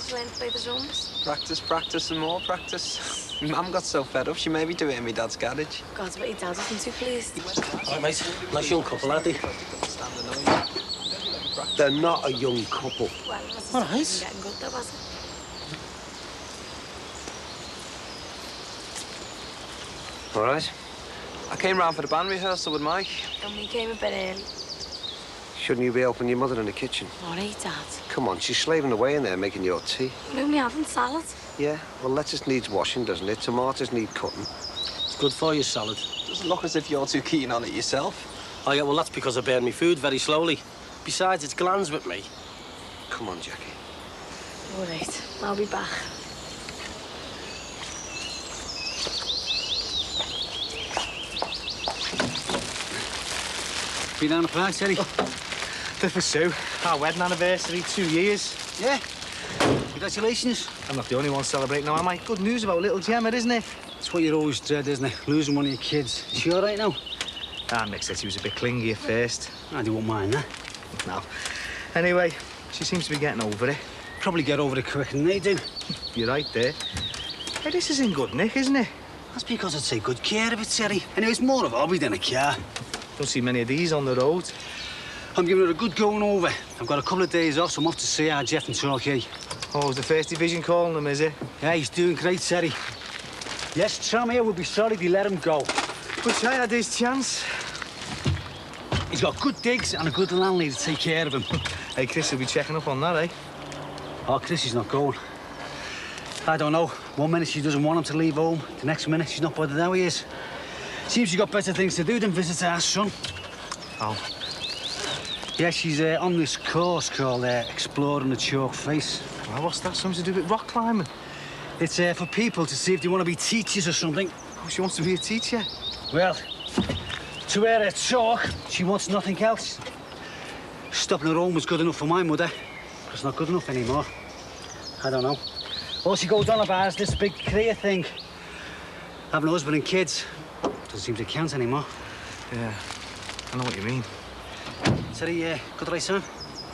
to learn to play the drums? Practice, practice, and more practice. Mum got so fed up, she made me do it in my dad's garage. God, but your dad wasn't too pleased. All right, mate. Nice young couple, aren't they? They're not a young couple. Well, it wasn't All right. getting good, though, was it? All right. I came round for the band rehearsal with Mike. And we came a bit early. Shouldn't you be helping your mother in the kitchen? All right, Dad. Come on, she's slaving away in there making your tea. We're only having salad. Yeah, well, lettuce needs washing, doesn't it? Tomatoes need cutting. It's good for you, salad. Doesn't look as if you're too keen on it yourself. Oh, yeah, well, that's because I burn my food very slowly. Besides, it's glands with me. Come on, Jackie. All right, I'll be back. Been down the park, Terry? To pursue our wedding anniversary, 2 years. Yeah. Congratulations. I'm not the only one celebrating now, am I? Good news about little Gemma, isn't it? It's what you always dread, isn't it? Losing one of your kids. Is she all right now? Mick said she was a bit clingy at first. I won't mind that. No. Anyway, she seems to be getting over it. Probably get over it quicker than they do. You're right there. Hey, this is in good nick, isn't it? That's because I take good care of it, Terry. Anyway, it's more of a hobby than a car. Don't see many of these on the road. I'm giving it a good going over. I've got a couple of days off, so I'm off to see our Jeff in Torquay. Oh, is the First Division calling him, is it? Yeah, he's doing great, Terry. Yes, Tom here would be sorry they let him go. Wish I had his chance. He's got good digs and a good landlady to take care of him. Hey, Chris will be checking up on that, eh? Oh, Chris is not going. I don't know. 1 minute she doesn't want him to leave home. The next minute she's not bothered how he is. Seems she's got better things to do than visit our son. Oh. Yeah, she's on this course called Exploring the Chalk Face. Well, what's that? Something to do with rock climbing? It's for people to see if they want to be teachers or something. Oh, she wants to be a teacher? Well, to hear her talk, she wants nothing else. Stopping her home was good enough for my mother. It's not good enough anymore. I don't know. All she goes on about is this big career thing. Having a husband and kids doesn't seem to count anymore. Yeah, I know what you mean. Terry, good right time?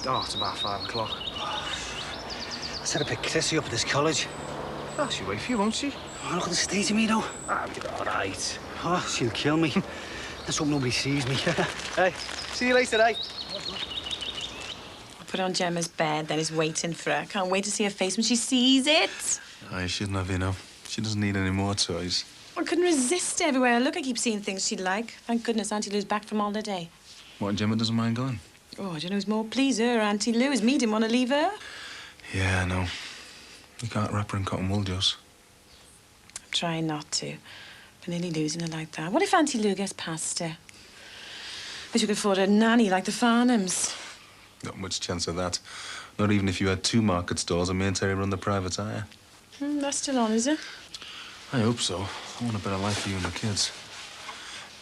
Oh, it's about 5 o'clock. I said I'd pick Chrissy up at this college. Oh, she'll wait for you, won't she? Oh, look at the state of me, though. Ah, you're all right. Oh, she'll kill me. Let's hope nobody sees me. Hey, see you later, eh? I put on Gemma's bed, then is waiting for her. Can't wait to see her face when she sees it. Oh, you shouldn't have, you know. She doesn't need any more toys. I couldn't resist everywhere I look. I keep seeing things she'd like. Thank goodness Auntie Lou's back from holiday. What, Gemma doesn't mind going? Oh, I don't know who's more pleased, her or Auntie Lou. Is me didn't want to leave her. Yeah, I know. You can't wrap her in cotton wool, Joss. I'm trying not to. But nearly losing her like that. What if Auntie Lou gets past her? Wish we could afford a nanny like the Farnhams. Not much chance of that. Not even if you had 2 market stores and me and Terry run the private hire. That's still on, is it? I hope so. I want a better life for you and the kids.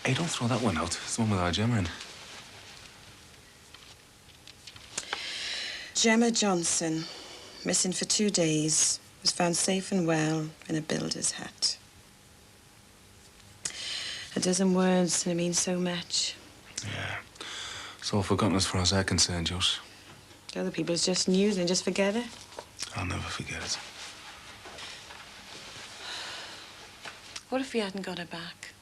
Hey, don't throw that one out. It's the one with our Gemma in. Gemma Johnson, missing for 2 days, was found safe and well in a builder's hut. A dozen words, and it means so much. Yeah. It's all forgotten as far as I'm concerned, Joss. The other people, it's just news, and they just forget it. I'll never forget it. What if we hadn't got her back?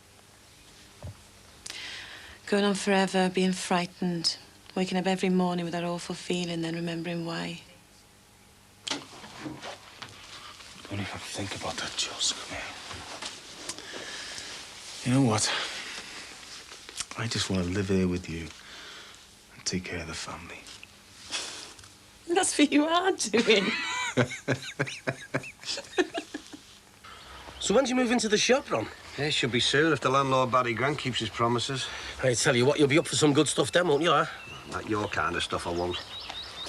Going on forever, being frightened, waking up every morning with that awful feeling, then remembering why. Don't even think about that, Joss. Come here. You know what? I just want to live here with you and take care of the family. That's what you are doing. So when do you move into the shop, Ron? Yeah, should be soon if the landlord Barry Grant keeps his promises. I tell you what, you'll be up for some good stuff then, won't you, huh? Not your kind of stuff, I won't.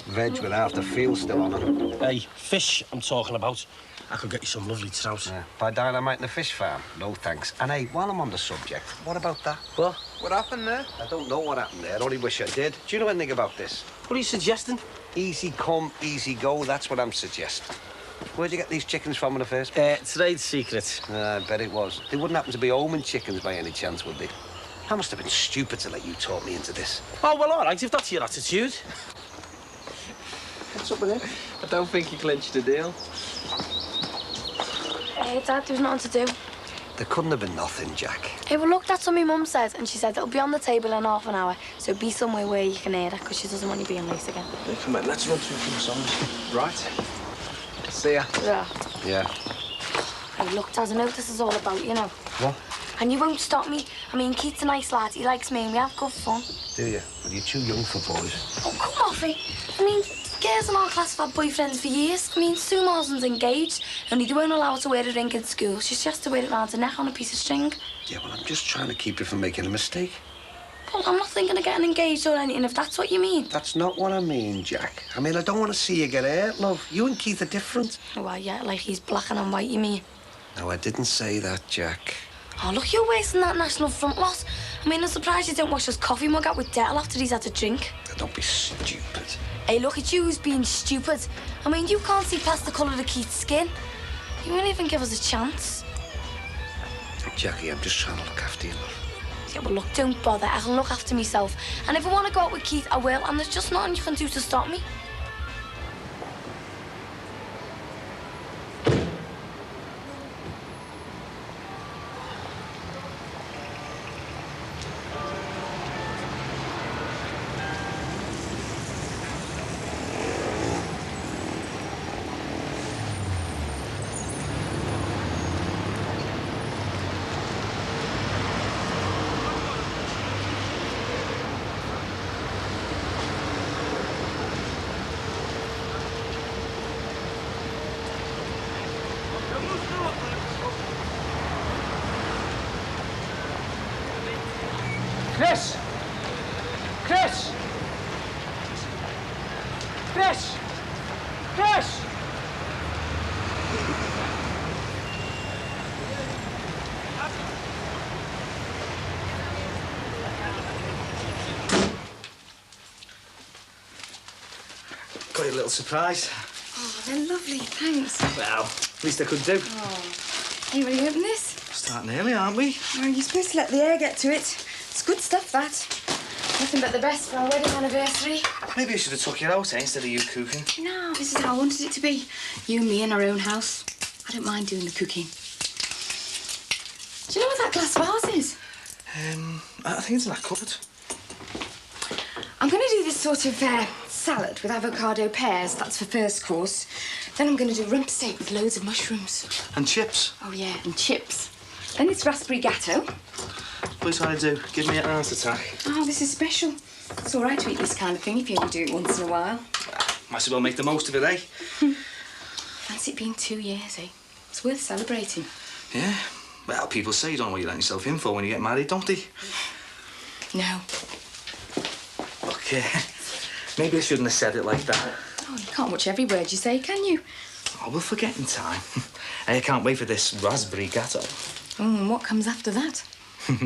Veg with half the field still on them. Hey, fish I'm talking about. I could get you some lovely trout. Yeah. By dynamite in the fish farm? No, thanks. And hey, while I'm on the subject, what about that? What? What happened there? I don't know what happened there. I only wish I did. Do you know anything about this? What are you suggesting? Easy come, easy go. That's what I'm suggesting. Where'd you get these chickens from in the first place? Trade secret. I bet it was. They wouldn't happen to be Omen chickens by any chance, would they? I must have been stupid to let you talk me into this. Oh, well, all right, if that's your attitude. What's up with him? I don't think he clinched the deal. Hey, Dad, there's nothing to do. There couldn't have been nothing, Jack. Hey, well, look, that's what my mum said, and she said it'll be on the table in half an hour, so be somewhere where you can hear it, because she doesn't want you being late again. Hey, come on, let's run through some songs. Right. See ya. Yeah. Yeah. Hey, look, Dad, I know what this is all about, you know. What? And you won't stop me. I mean, Keith's a nice lad, he likes me, and we have good fun. Do you? Well, you're too young for boys. Oh, come off it. I mean, girls in our class have had boyfriends for years. I mean, Sue Mawson's engaged, only they won't allow her to wear a ring in school. She has to wear it around her neck on a piece of string. Yeah, well, I'm just trying to keep you from making a mistake. Well, I'm not thinking of getting engaged or anything, if that's what you mean. That's not what I mean, Jack. I mean, I don't want to see you get hurt, love. You and Keith are different. Oh, well, yeah, like he's black and I'm white, you mean? No, I didn't say that, Jack. Oh, look, you're wasting that National Front lot. I mean, I'm surprised you didn't wash his coffee mug out with Dettol after he's had a drink. Don't be stupid. Hey, look at you who's being stupid. I mean, you can't see past the colour of Keith's skin. You won't even give us a chance. Jackie, I'm just trying to look after you, love. Yeah, well, look, don't bother. I can look after myself. And if I want to go out with Keith, I will. And there's just nothing you can do to stop me. Chris! Chris! Chris! Chris! Got you a little surprise. Oh, they're lovely, thanks. Well, least I could do. Oh, are you ready to open this? Starting early, aren't we? Oh, you're supposed to let the air get to it. It's good stuff, that. Nothing but the best for our wedding anniversary. Maybe I should have took you out, instead of you cooking. No, this is how I wanted it to be. You and me in our own house. I don't mind doing the cooking. Do you know what that glass vase is? I think it's in that cupboard. I'm going to do this sort of salad with avocado pears. That's for first course. Then I'm going to do rump steak with loads of mushrooms. And chips. Oh, yeah, and chips. Then it's raspberry gatto. Please, what I do? Give me a heart attack. Oh, this is special. It's all right to eat this kind of thing if you only do it once in a while. Might as well make the most of it, eh? Fancy it being 2 years, eh? It's worth celebrating. Yeah. Well, people say you don't know what you're letting yourself in for when you get married, don't they? No. Look, maybe I shouldn't have said it like that. Oh, you can't watch every word you say, can you? Oh, we'll forget in time. I can't wait for this raspberry gatto. And what comes after that? Chris!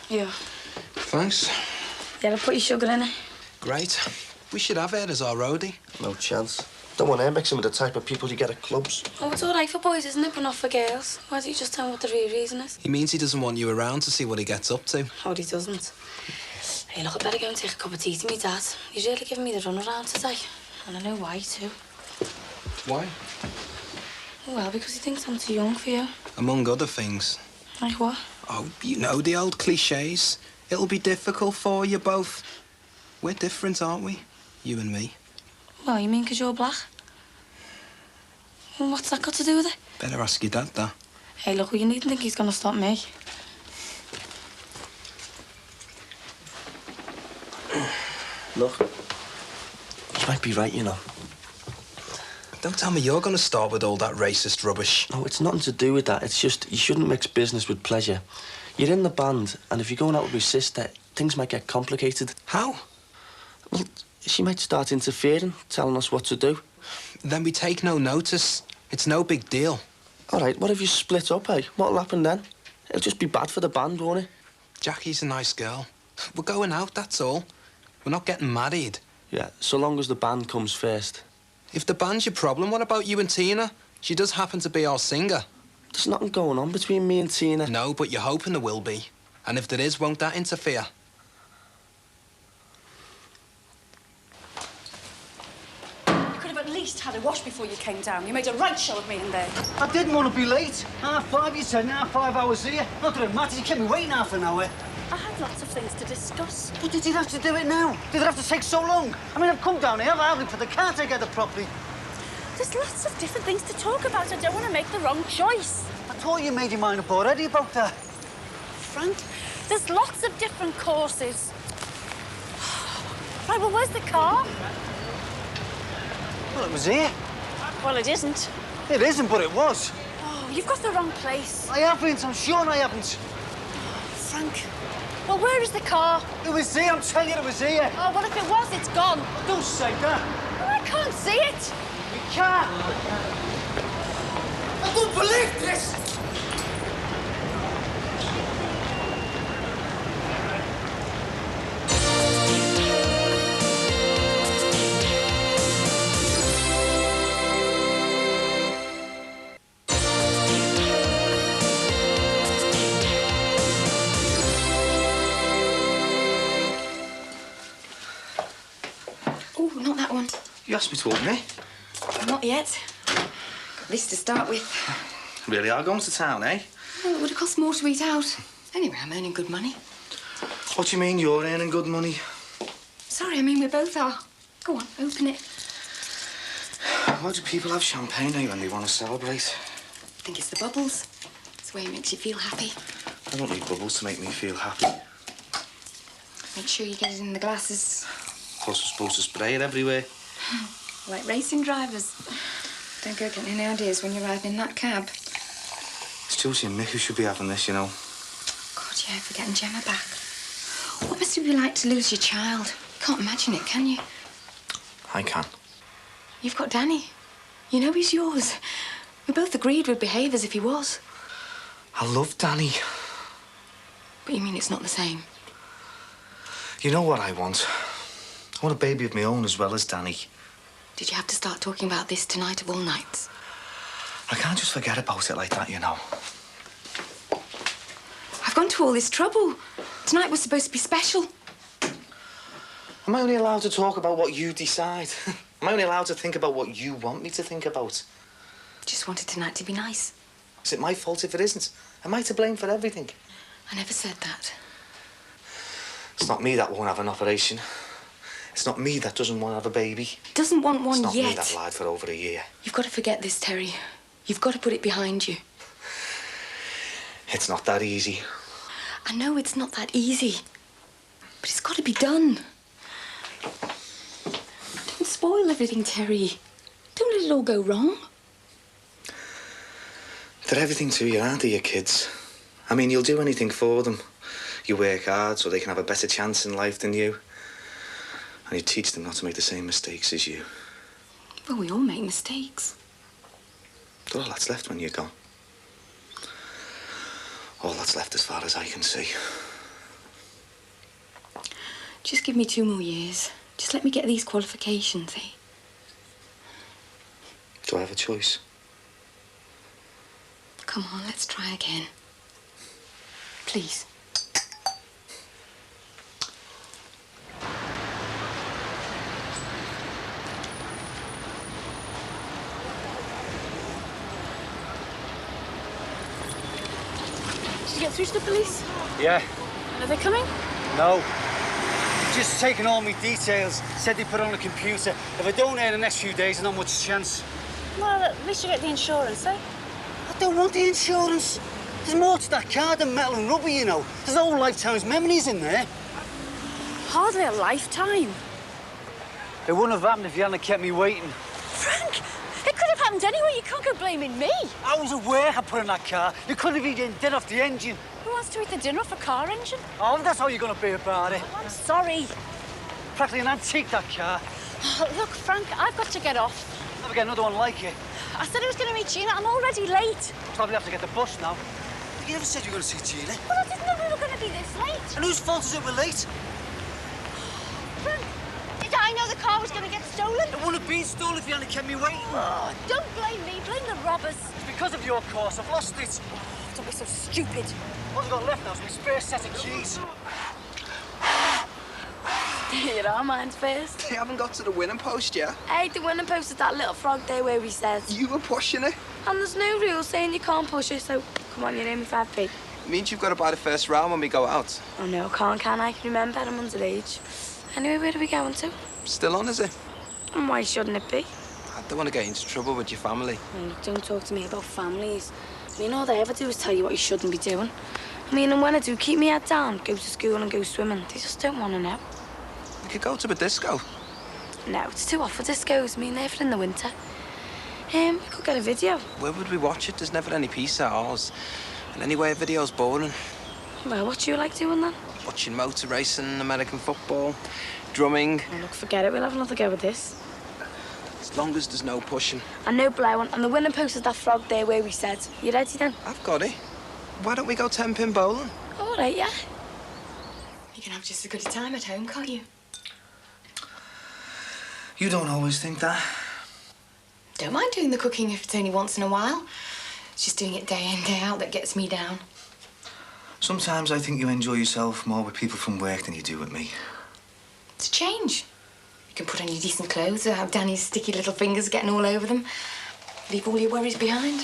Yeah. Thanks. Yeah, I'll put your sugar in it. Great. We should have it as our roadie. No chance. Don't want to mix him with the type of people you get at clubs. Oh, it's all right for boys, isn't it? But not for girls. Why don't you just tell me what the real reason is? He means he doesn't want you around to see what he gets up to. Oh, he doesn't. Hey, look, I better go and take a cup of tea to me dad. He's really giving me the runaround today. And I know why, too. Why? Well, because he thinks I'm too young for you. Among other things. Like what? Oh, you know the old cliches. It'll be difficult for you both. We're different, aren't we? You and me. Well, you mean because you're black? Well, what's that got to do with it? Better ask your dad that. Hey, look, well, you needn't think he's going to stop me. Look, you might be right, you know. Don't tell me you're going to start with all that racist rubbish. No, it's nothing to do with that. It's just you shouldn't mix business with pleasure. You're in the band, and if you're going out with your sister, things might get complicated. How? Well, she might start interfering, telling us what to do. Then we take no notice. It's no big deal. All right, what if you split up, eh? What'll happen then? It'll just be bad for the band, won't it? Jackie's a nice girl. We're going out, that's all. We're not getting married. Yeah, so long as the band comes first. If the band's your problem, what about you and Tina? She does happen to be our singer. There's nothing going on between me and Tina. No, but you're hoping there will be. And if there is, won't that interfere? You could have at least had a wash before you came down. You made a right show of me in there. I didn't want to be late. 5:30, you said, now 5 hours here. Not that it matters, you kept me waiting half an hour. I had lots of things to discuss. But did you have to do it now? Did it have to take so long? I mean, I've come down here, I've looked for the car together properly. There's lots of different things to talk about. I don't want to make the wrong choice. I thought you made your mind up already about that. Frank, there's lots of different courses. Right, well, where's the car? Well, it was here. Well, it isn't. It isn't, but it was. Oh, you've got the wrong place. I haven't, I'm sure I haven't. Frank, well, where is the car? It was here, I'm telling you it was here. Oh, well, if it was, it's gone. Don't say that. Well, I can't see it. You can't. I don't believe this. Oh, not that one. You asked me to open it. Not yet. Got this to start with. Really are going to town, eh? Well, it would have cost more to eat out. Anyway, I'm earning good money. What do you mean you're earning good money? Sorry, I mean we both are. Go on, open it. Why do people have champagne now when they want to celebrate? I think it's the bubbles. It's the way it makes you feel happy. I don't need bubbles to make me feel happy. Make sure you get it in the glasses. Plus, we're supposed to spray it everywhere. Like racing drivers. Don't go getting any ideas when you're riding in that cab. It's Josie and Mick who should be having this, you know. God, yeah, for getting Gemma back. What must it be like to lose your child? Can't imagine it, can you? I can. You've got Danny. You know he's yours. We both agreed we'd behave as if he was. I love Danny. But you mean it's not the same? You know what I want? I want a baby of my own as well as Danny. Did you have to start talking about this tonight of all nights? I can't just forget about it like that, you know. I've gone to all this trouble. Tonight was supposed to be special. Am I only allowed to talk about what you decide? Am I only allowed to think about what you want me to think about? Just wanted tonight to be nice. Is it my fault if it isn't? Am I to blame for everything? I never said that. It's not me that won't have an operation. It's not me that doesn't want to have a baby. Doesn't want one It's not yet. me that lied for over a year. You've got to forget this, Terry. You've got to put it behind you. It's not that easy. I know it's not that easy, but it's got to be done. Don't spoil everything, Terry. Don't let it all go wrong. They're everything to you, aren't they, your kids? I mean, you'll do anything for them. You work hard so they can have a better chance in life than you. And you teach them not to make the same mistakes as you. Well, we all make mistakes. That's all that's left when you're gone. All that's left as far as I can see. Just give me 2 more years. Just let me get these qualifications, eh? Do I have a choice? Come on, let's try again. Please. Did you get through to the police? Yeah. And are they coming? No. Just taking all my details. Said they put it on the computer. If I don't earn the next few days, not much chance. Well, at least you get the insurance, eh? I don't want the insurance. There's more to that car than metal and rubber, you know. There's a whole lifetime's memories in there. Hardly a lifetime. It wouldn't have happened if you hadn't kept me waiting. Frank, it could have happened anyway. You can't go blaming me. I was at work I put in that car. You couldn't have eaten dinner off the engine. Who wants to eat the dinner off a car engine? Oh, that's how you're going to be about it. I'm sorry. Practically an antique, that car. Look, Frank, I've got to get off. Never get another one like it. I said I was going to meet Gina. I'm already late. Probably have to get the bus now. You never said you were going to see Gina. Well, I didn't know we were going to be this late. And whose fault is it we're late? Frank, did I know the car was going to get stolen? It wouldn't have been stolen if you hadn't kept me waiting. Oh, don't blame me. Blame the robbers. It's because of your course. I've lost it. Oh, don't be so stupid. All I've got left now is my spare set of keys. Here are mine's first. They haven't got to the winning post yet. Hey, the winning post is that little frog there where we said. You were pushing it. And there's no rule saying you can't push it, so come on, you owe me 5p. It means you've got to buy the first round when we go out. Oh no, can't, can I? Remember, I'm underage. Anyway, where are we going to? Still on, is it? And why shouldn't it be? I don't want to get into trouble with your family. Oh, look, don't talk to me about families. I mean, all they ever do is tell you what you shouldn't be doing. I mean, and when I do, keep my head down, go to school and go swimming. They just don't want to know. We could go to a disco. No, it's too hot for discos. I mean, they're for in the winter. We could get a video. Where would we watch it? There's never any peace at ours. And anyway, a video's boring. Well, what do you like doing then? Watching motor racing, American football, drumming. Oh, look, forget it. We'll have another go with this. As long as there's no pushing. And no blowing. And the winning post is that frog there where we said. You ready then? I've got it. Why don't we go 10-pin bowling? All right, yeah. You can have just as good a time at home, can't you? You don't always think that. Don't mind doing the cooking if it's only once in a while. It's just doing it day in, day out that gets me down. Sometimes I think you enjoy yourself more with people from work than you do with me. It's a change. You can put on your decent clothes without Danny's sticky little fingers getting all over them. Leave all your worries behind.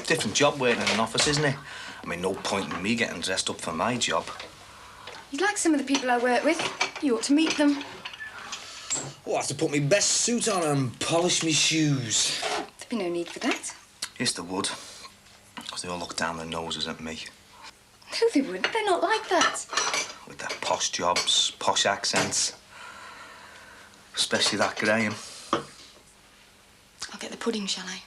Different job working in an office, isn't it? I mean, no point in me getting dressed up for my job. You'd like some of the people I work with. You ought to meet them. Oh, I have to put my best suit on and polish my shoes. There'd be no need for that. Yes, there would. Because they all look down their noses at me. No, they wouldn't. They're not like that. With their posh jobs, posh accents. Especially that Graham. I'll get the pudding, shall I?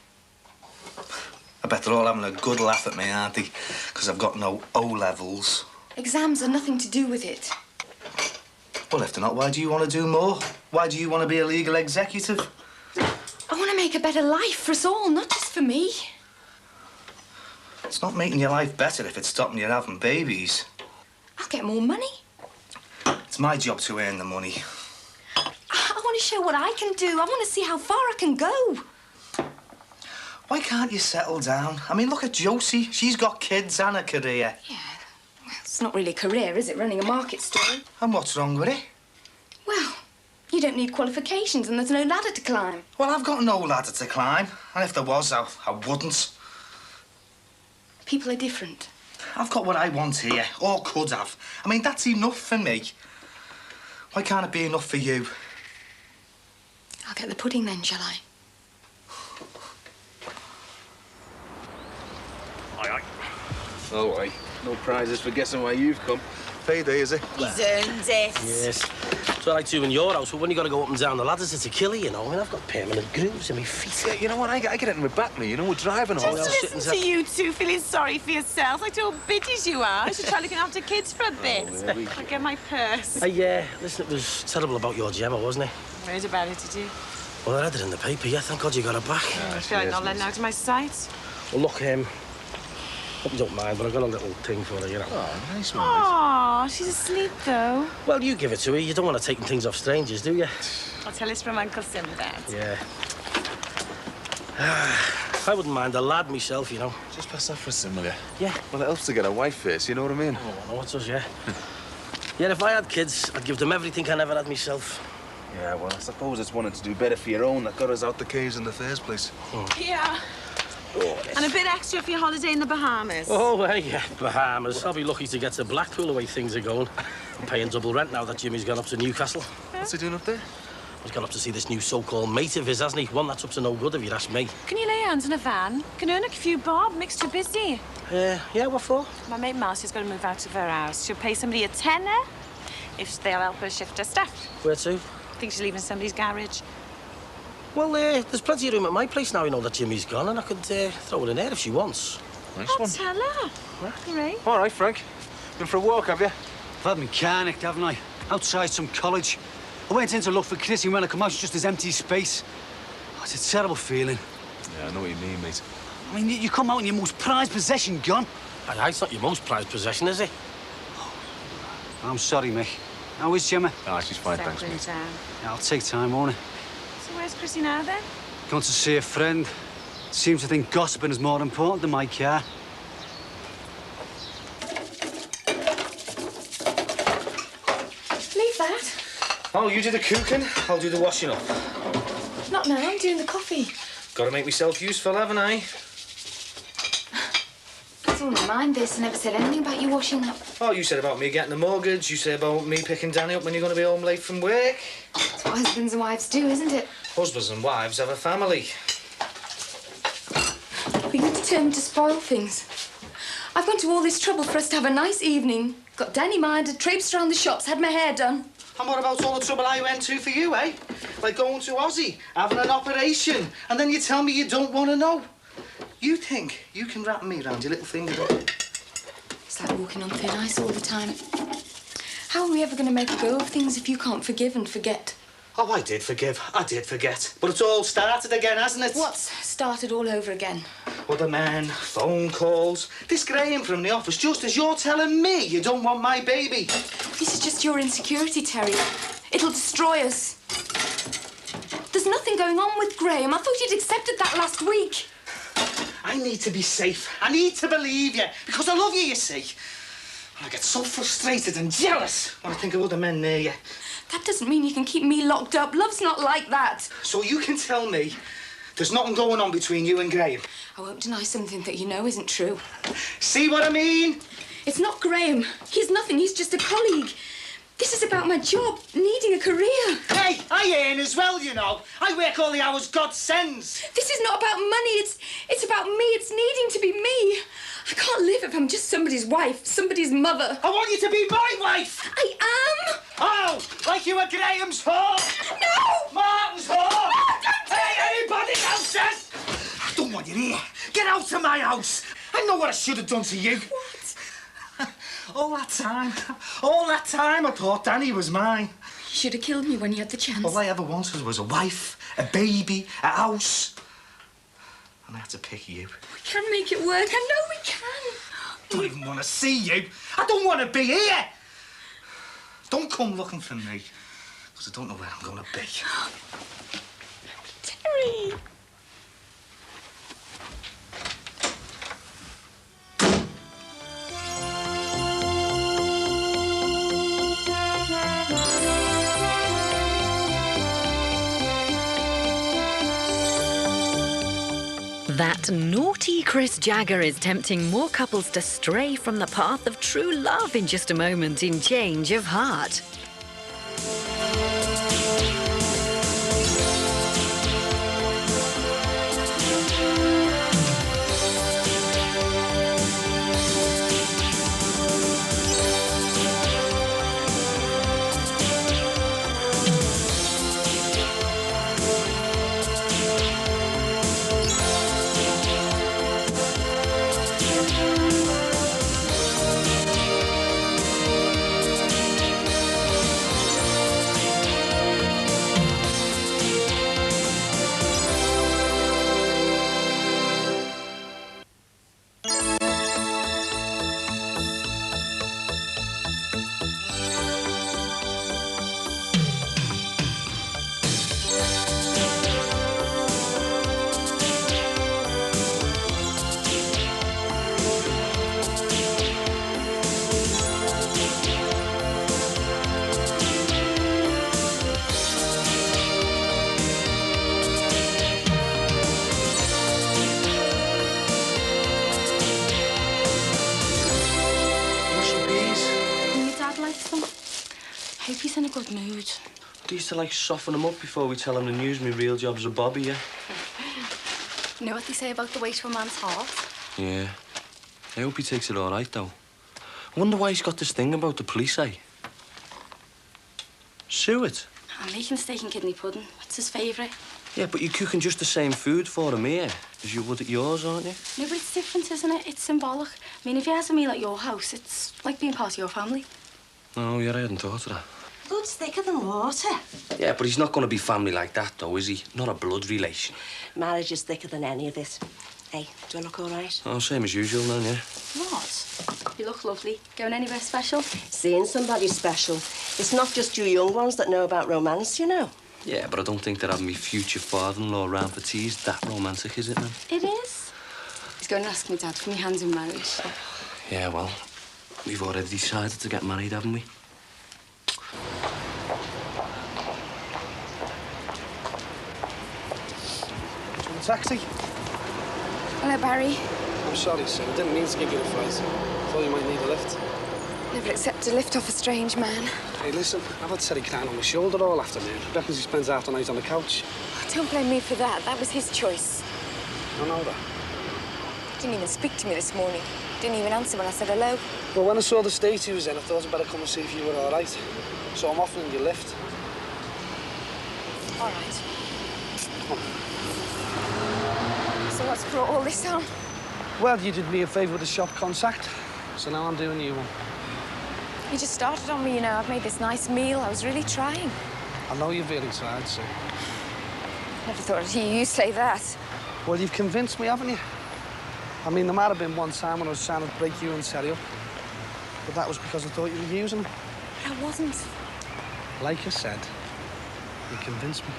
I bet they're all having a good laugh at me, aren't they? Because I've got no O-levels. Exams are nothing to do with it. Well, if they're not, why do you want to do more? Why do you want to be a legal executive? I want to make a better life for us all, not just for me. It's not making your life better if it's stopping you having babies. I'll get more money. It's my job to earn the money. I want to show what I can do. I want to see how far I can go. Why can't you settle down? I mean, look at Josie. She's got kids and a career. Yeah. Well, it's not really a career, is it, running a market store? And what's wrong with it? Well, you don't need qualifications and there's no ladder to climb. Well, I've got no ladder to climb. And if there was, I wouldn't. People are different. I've got what I want here, or could have. I mean, that's enough for me. Why can't it be enough for you? I'll get the pudding then, shall I? Aye, aye. Oh, aye. No prizes for guessing why you've come. Payday, is it? He's earned it. Yes. It's all right too in your house, but when you got to go up and down the ladders, it's a killer, you know. I mean, I've got permanent grooves in my feet. Yeah, you know what? I get it in my back, me. You know, we're driving all. Just listen to you two feeling sorry for yourselves, like two old biddies you are. I should try looking after kids for a bit. I'll get my purse. Hey, listen, it was terrible about your Gemma, wasn't it? Heard about it, did you? Well, I read it in the paper, yeah. Thank God you got it back. I feel like not letting out of my sight. Well, look, hope you don't mind, but I've got a little thing for her, you know. Oh, nice one. Aw, she's asleep, though. Well, you give it to her. You don't want to take things off strangers, do you? I'll tell us from Uncle Sinbad. Yeah. I wouldn't mind a lad myself, you know. Just pass that for a similar. Yeah. Well, it helps to get a wife first, you know what I mean? Oh, no, it does, yeah. Yeah, if I had kids, I'd give them everything I never had myself. Yeah, well, I suppose it's wanting to do better for your own that got us out the caves in the first place. Yeah. And a bit extra for your holiday in the Bahamas. Oh, yeah, Bahamas. I'll be lucky to get to Blackpool the way things are going. I'm paying double rent now that Jimmy's gone up to Newcastle. What's he doing up there? He's gone up to see this new so-called mate of his, hasn't he? One that's up to no good, if you'd ask me. Can you lay hands on a van? Can earn a few bob, mixed too busy. Yeah, what for? My mate Marcy's got to move out of her house. She'll pay somebody a tenner if they'll help her shift her stuff. Where to? I think she's leaving somebody's garage. Well, there's plenty of room at my place now, you know, that Jimmy's gone, and I could throw it in there if she wants. Nice I'll one. tell her. All right. All right, Frank. Been for a walk, have you? I've had me car nicked, haven't I? Outside some college. I went in to look for Chrissy, and when I come out, it's just this empty space. Oh, it's a terrible feeling. Yeah, I know what you mean, mate. I mean, you come out and your most prized possession gone. Aye, it's not your most prized possession, is it? I'm sorry, Mick. How is Gemma? Ah, she's fine, thanks, mate. Down. Yeah, I'll take time, won't I? So where's Chrissy now, then? Gone to see a friend. Seems to think gossiping is more important than my car. Leave that. Oh, you do the cooking, I'll do the washing up. Not now, I'm doing the coffee. Gotta make myself useful, haven't I? It's all in mind, this. I never said anything about you washing up. Oh, you said about me getting a mortgage, you said about me picking Danny up when you're going to be home late from work. That's what husbands and wives do, isn't it? Husbands and wives have a family. Are you determined to spoil things? I've gone to all this trouble for us to have a nice evening. Got Danny minded, traipsed around the shops, had my hair done. And what about all the trouble I went to for you, eh? Like going to Aussie, having an operation, and then you tell me you don't want to know. You think you can wrap me around your little finger? It's like walking on thin ice all the time. How are we ever going to make a go of things if you can't forgive and forget? Oh, I did forgive. I did forget. But it's all started again, hasn't it? What's started all over again? Other men, phone calls. This Graham from the office, just as you're telling me you don't want my baby. This is just your insecurity, Terry. It'll destroy us. There's nothing going on with Graham. I thought you'd accepted that last week. I need to be safe. I need to believe you, because I love you, you see. I get so frustrated and jealous when I think of other men near you. That doesn't mean you can keep me locked up. Love's not like that. So you can tell me there's nothing going on between you and Graham? I won't deny something that you know isn't true. See what I mean? It's not Graham. He's nothing. He's just a colleague. This is about my job, needing a career. Hey, I earn as well, you know. I work all the hours God sends. This is not about money. It's about me. It's needing to be me. I can't live if I'm just somebody's wife, somebody's mother. I want you to be my wife. I am. Oh, like you were Graham's whore. No. Martin's whore. No, don't do Hey, anybody else's? I don't want you here. Get out of my house. I know what I should have done to you. What? All that time, I thought Danny was mine. You should have killed me when you had the chance. All I ever wanted was a wife, a baby, a house. And I had to pick you. We can make it work. I know we can. I don't even want to see you. I don't want to be here. Don't come looking for me, because I don't know where I'm going to be. Terry. That naughty Chris Jagger is tempting more couples to stray from the path of true love in just a moment in Change of Heart. Hope he's in a good mood. I used to like soften him up before we tell him the news. My real job's a bobby, yeah? You know what they say about the way to a man's heart? Yeah. I hope he takes it all right, though. I wonder why he's got this thing about the police, eh? Suet. I'm making steak and kidney pudding. What's his favourite? Yeah, but you're cooking just the same food for him here as you would at yours, aren't you? No, but it's different, isn't it? It's symbolic. I mean, if he has a meal at your house, it's like being part of your family. Oh, yeah, I hadn't thought of that. Blood's thicker than water. Yeah, but he's not going to be family like that, though, is he? Not a blood relation. Marriage is thicker than any of this. Hey, do I look all right? Oh, same as usual, then, yeah. What? You look lovely. Going anywhere special? Seeing somebody special. It's not just you young ones that know about romance, you know. Yeah, but I don't think that having me future father-in-law around for tea is that romantic, is it, man? It is. He's going to ask me, Dad, for my hand in marriage. Yeah, well, we've already decided to get married, haven't we? Taxi? Hello, Barry. I'm sorry, sir. I didn't mean to give you the fright. Thought you might need a lift. Never accept a lift off a strange man. Hey, listen, I've had Terry crying on my shoulder all afternoon. Reckons he spends half the night on the couch. Don't blame me for that. That was his choice. I know that. Didn't even speak to me this morning. Didn't even answer when I said hello. Well, when I saw the state he was in, I thought I'd better come and see if you were all right. So I'm offering you a lift. All right. So what's brought all this on? Well, you did me a favour with the shop contact, so now I'm doing you one. You just started on me, you know. I've made this nice meal. I was really trying. I know you've really tried, so. Never thought I'd hear you say that. Well, you've convinced me, haven't you? I mean, there might have been one time when I was trying to break you and Terry up, but that was because I thought you were using him. But I wasn't. Like I said, you convinced me.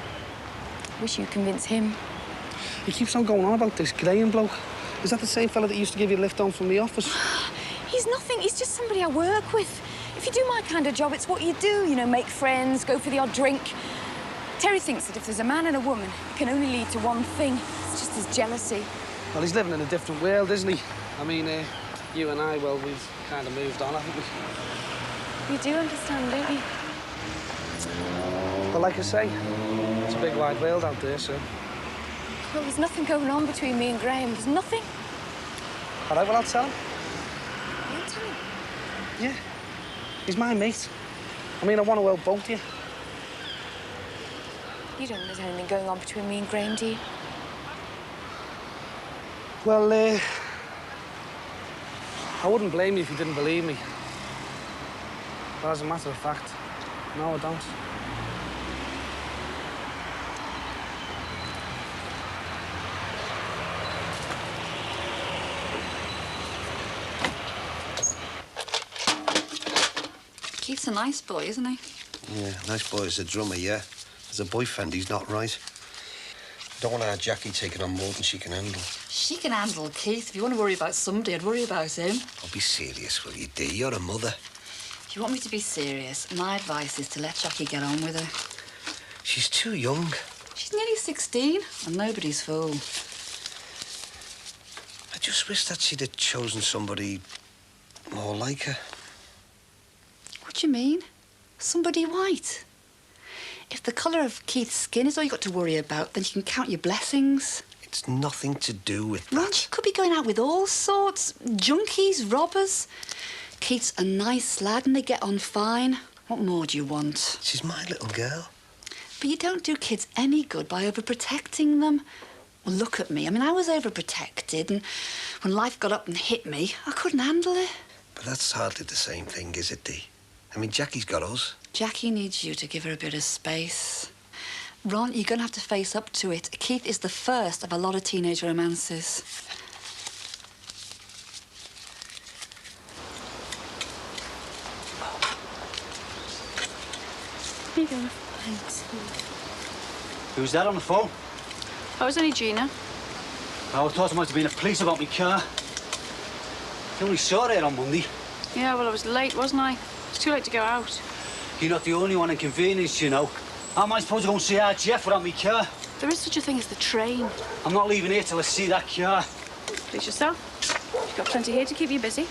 Wish you'd convince him. He keeps on going on about this Graham bloke. Is that the same fella that used to give you a lift home from the office? He's nothing. He's just somebody I work with. If you do my kind of job, it's what you do. You know, make friends, go for the odd drink. Terry thinks that if there's a man and a woman, it can only lead to one thing. It's just his jealousy. Well, he's living in a different world, isn't he? I mean, you and I, well, we've kind of moved on, haven't we? You do understand, don't you? Well, like I say, it's a big wide world out there, so... Well, there's nothing going on between me and Graham. There's nothing. All right, well, I'll tell him. You'll tell him? Yeah. He's my mate. I mean, I want to help both of you. You don't know there's anything going on between me and Graham, do you? Well, I wouldn't blame you if you didn't believe me. But as a matter of fact, no, I don't. Keith's a nice boy, isn't he? Yeah, nice boy as a drummer, yeah. As a boyfriend, he's not right. Don't want our Jackie taking on more than she can handle. She can handle Keith. If you want to worry about somebody, I'd worry about him. Oh, be serious, will you, Dee? You're a mother. If you want me to be serious, my advice is to let Jackie get on with her. She's too young. She's nearly 16, and nobody's fool. I just wish that she'd have chosen somebody more like her. What do you mean? Somebody white? If the colour of Keith's skin is all you got to worry about, then you can count your blessings. It's nothing to do with that. Well, she could be going out with all sorts. Junkies, robbers. Keith's a nice lad and they get on fine. What more do you want? She's my little girl. But you don't do kids any good by overprotecting them. Well, look at me. I mean, I was overprotected, and when life got up and hit me, I couldn't handle it. But that's hardly the same thing, is it, Dee? I mean, Jackie's got us. Jackie needs you to give her a bit of space. Ron, you're going to have to face up to it. Keith is the first of a lot of teenage romances. Here you go. Thanks. Who's that on the phone? Oh, it was only Gina. I thought it might have been the police about my car. You only saw her on Monday. Yeah, well, I was late, wasn't I? It's too late to go out. You're not the only one inconvenienced, you know. How am I supposed to go and see our Jeff without my car? There is such a thing as the train. I'm not leaving here till I see that car. Please yourself. You've got plenty here to keep you busy.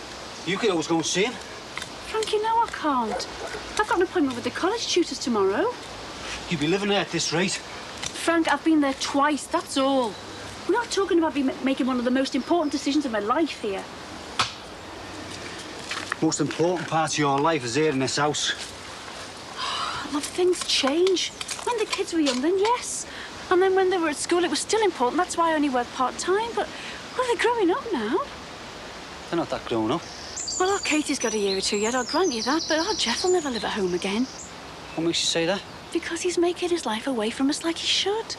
You could always go and see him. Frankie, no, I can't. I've got an appointment with the college tutors tomorrow. You'd be living there at this rate. Frank, I've been there twice, that's all. We're not talking about me making one of the most important decisions of my life here. Most important part of your life is here in this house. Love, things change. When the kids were young, then yes. And then when they were at school, it was still important. That's why I only work part-time. But, well, they're growing up now. They're not that grown up. Well, our Katie's got a year or two yet, I'll grant you that. But our Jeff will never live at home again. What makes you say that? Because he's making his life away from us like he should.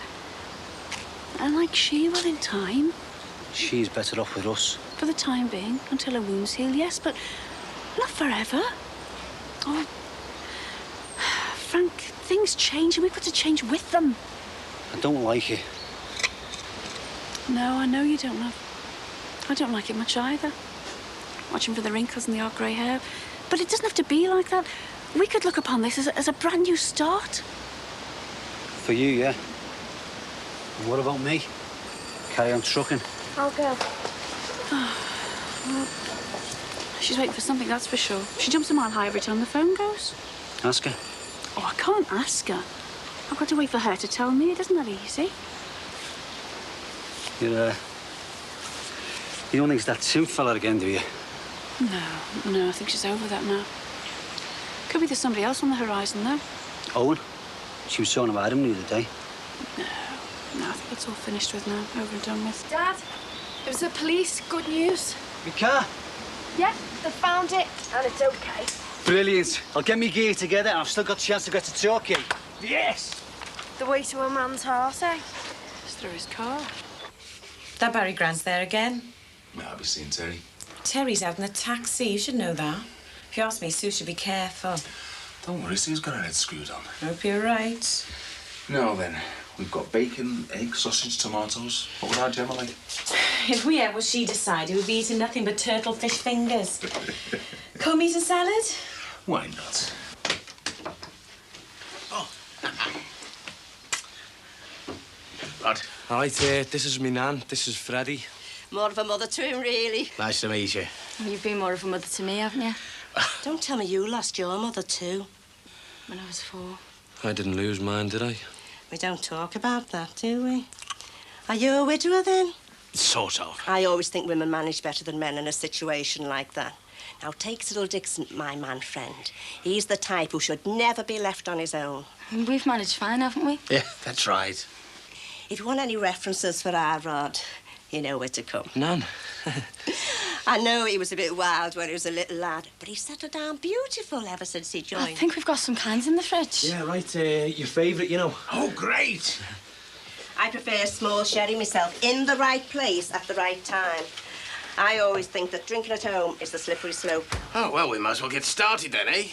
And like she will in time. She's better off with us. For the time being, until her wounds heal, yes, but not forever. Oh, Frank, things change and we've got to change with them. I don't like it. No, I know you don't, love. I don't like it much either. Watching for the wrinkles and the odd grey hair. But it doesn't have to be like that. We could look upon this as a brand new start. For you, yeah. And what about me? Carry on trucking. I'll go. Well, she's waiting for something, that's for sure. She jumps a mile high every time the phone goes. Ask her. Oh, I can't ask her. I've got to wait for her to tell me. It isn't that easy. You don't think it's that Tim fella again, do you? No, I think she's over that now. Could be there's somebody else on the horizon, though. Owen? She was talking about him the other day. No, I think it's all finished with now, over and done with. Dad, it was the police. Good news. My car? Yeah, they found it, and it's okay. Brilliant. I'll get me gear together and I've still got a chance to get to Torquay. Yes! The way to a man's heart, eh? It's through his car. That Barry Grant's there again. Yeah, I'll be seeing Terry. Terry's out in a taxi. You should know that. If you ask me, Sue should be careful. Don't worry, Sue's got her head screwed on. Hope you're right. Now then, we've got bacon, egg, sausage, tomatoes. What would our Gemma like? If we had what she decided, we'd be eating nothing but turtle fish fingers. Come eat a salad? Why not? Oh. Rod. All right, this is me nan. This is Freddie. More of a mother to him, really. Nice to meet you. You've been more of a mother to me, haven't you? Don't tell me you lost your mother, too. When I was 4. I didn't lose mine, did I? We don't talk about that, do we? Are you a widower, then? Sort of. I always think women manage better than men in a situation like that. Now, take Cyril Dixon, my man friend. He's the type who should never be left on his own. And we've managed fine, haven't we? Yeah, that's right. If you want any references for our Rod, you know where to come. None. I know he was a bit wild when he was a little lad, but he's settled down beautiful ever since he joined. I think we've got some cans in the fridge. Yeah, right. Your favourite, you know. Oh, great. I prefer small sherry myself, in the right place at the right time. I always think that drinking at home is the slippery slope. Oh, well, we might as well get started then, eh?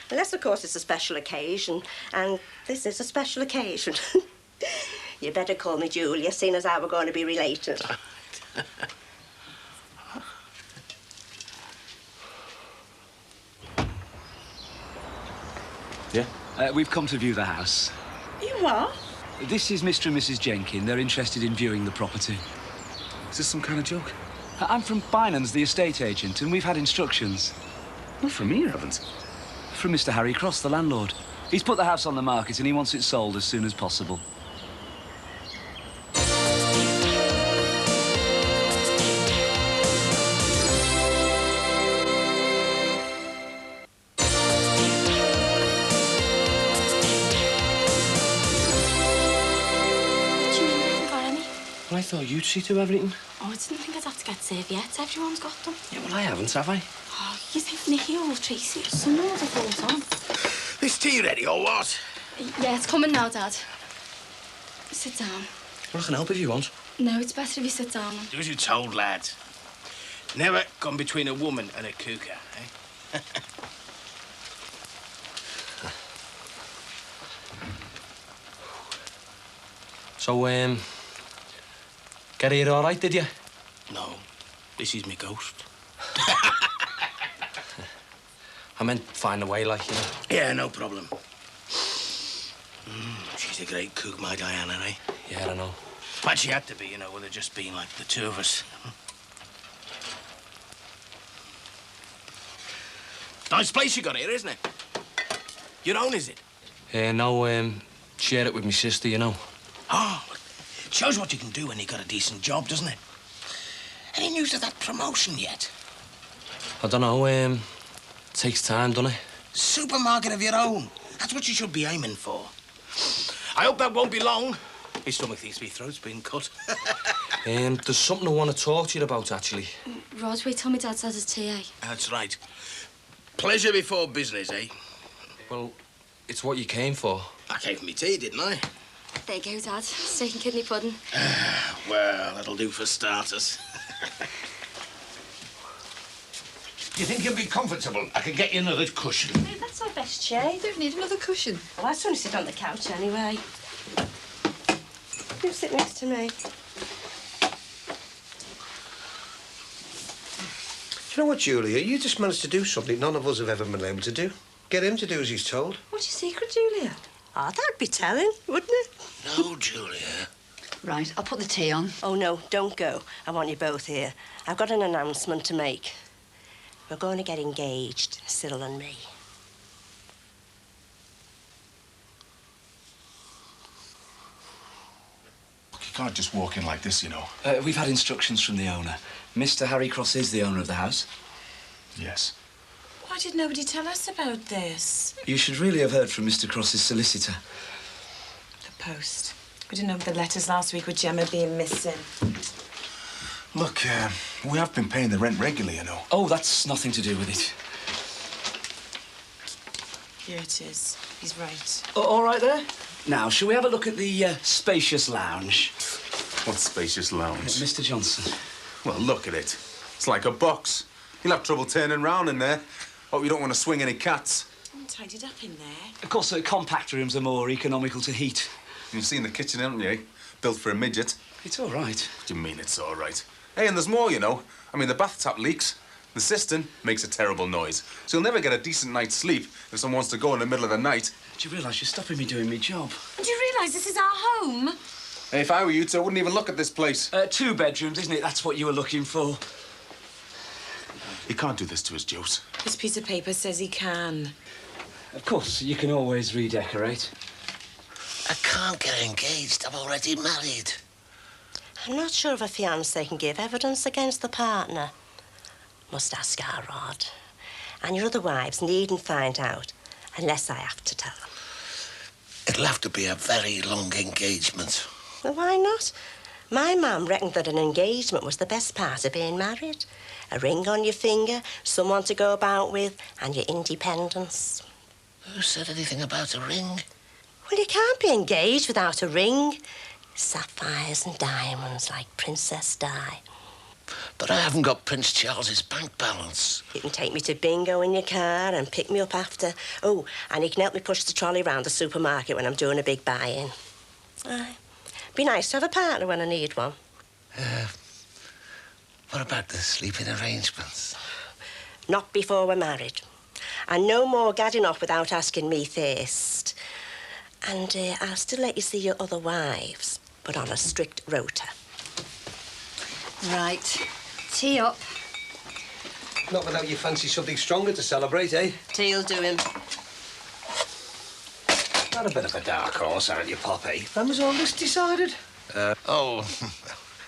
Unless, of course, it's a special occasion, and this is a special occasion. You better call me Julia, seeing as how we're going to be related. Yeah? We've come to view the house. You are? This is Mr. and Mrs. Jenkin. They're interested in viewing the property. Is this some kind of joke? I'm from Binans, the estate agent, and we've had instructions. Not from me, you haven't. From Mr. Harry Cross, the landlord. He's put the house on the market and he wants it sold as soon as possible. Well, I thought you'd see to everything. Oh, I didn't think I'd have to get serviettes. Everyone's got them. Yeah, well, I haven't, have I? Oh, you think Nicky or Tracy or someone would have brought on. Is tea ready or what? Yeah, it's coming now, Dad. Sit down. Well, I can help if you want. No, it's better if you sit down. Do as you're told, lad. Never come between a woman and a cougar, eh? So, get here all right, did you? No, this is me ghost. I meant find a way, like, you know. Yeah, no problem. She's a great cook, my Diana, eh? Yeah, I know. But she had to be, you know, with her just being like the two of us. Nice place you got here, isn't it? Your own, is it? No, share it with my sister, you know. Oh, shows what you can do when you got a decent job, doesn't it? Any news of that promotion yet? I don't know, takes time, doesn't it? Supermarket of your own. That's what you should be aiming for. I hope that won't be long. My stomach thinks my throat's been cut. There's something I want to talk to you about, actually. Rod, wait till my dad says his tea, eh? That's right. Pleasure before business, eh? Well, It's what you came for. I came for me tea, didn't I? There you go, Dad. Steak and kidney pudding. Well, that'll do for starters. Do you think you'll be comfortable? I can get you another cushion. Hey, that's our best chair. You don't need another cushion. Well, I just want to sit on the couch anyway. You sit next to me. You know what, Julia? You just managed to do something none of us have ever been able to do. Get him to do as he's told. What's your secret, Julia? Oh, that'd be telling, wouldn't it? No, Julia. Right, I'll put the tea on. Oh, no, don't go. I want you both here. I've got an announcement to make. We're going to get engaged, Cyril and me. You can't just walk in like this, you know. We've had instructions from the owner. Mr. Harry Cross is the owner of the house. Yes. Why did nobody tell us about this? You should really have heard from Mr. Cross's solicitor. The post. We didn't open the letters last week with Gemma being missing. Look, we have been paying the rent regularly, you know. Oh, that's nothing to do with it. Here it is. He's right. All right there? Now, shall we have a look at the spacious lounge? What spacious lounge? Mr. Johnson. Well, look at it. It's like a box. You'll have trouble turning round in there. Hope you don't want to swing any cats. I'm tidied up in there. Of course, compact rooms are more economical to heat. You've seen the kitchen, haven't you? Built for a midget. It's all right. What do you mean it's all right? Hey, and there's more, you know. I mean, the bath tap leaks. The cistern makes a terrible noise. So you'll never get a decent night's sleep if someone wants to go in the middle of the night. Do you realise you're stopping me doing my job? Do you realise this is our home? Hey, if I were you two, I wouldn't even look at this place. 2 bedrooms, isn't it? That's what you were looking for. You can't do this to us, Juice. This piece of paper says he can. Of course, you can always redecorate. I can't get engaged. I'm already married. I'm not sure if a fiancé can give evidence against the partner. Must ask our Rod. And your other wives needn't find out unless I have to tell them. It'll have to be a very long engagement. Well, why not? My mum reckoned that an engagement was the best part of being married. A ring on your finger, someone to go about with, and your independence. Who said anything about a ring? Well, you can't be engaged without a ring. Sapphires and diamonds like Princess Di. But I haven't got Prince Charles's bank balance. You can take me to bingo in your car and pick me up after. Oh, and you can help me push the trolley round the supermarket when I'm doing a big buy-in. Be nice to have a partner when I need one. What about the sleeping arrangements? Not before we're married. And no more gadding off without asking me first. And I'll still let you see your other wives, but on a strict rota. Right. Tea up. Not without you fancy something stronger to celebrate, eh? Tea'll do him. Not a bit of a dark horse, aren't you, Poppy? When was all this decided? A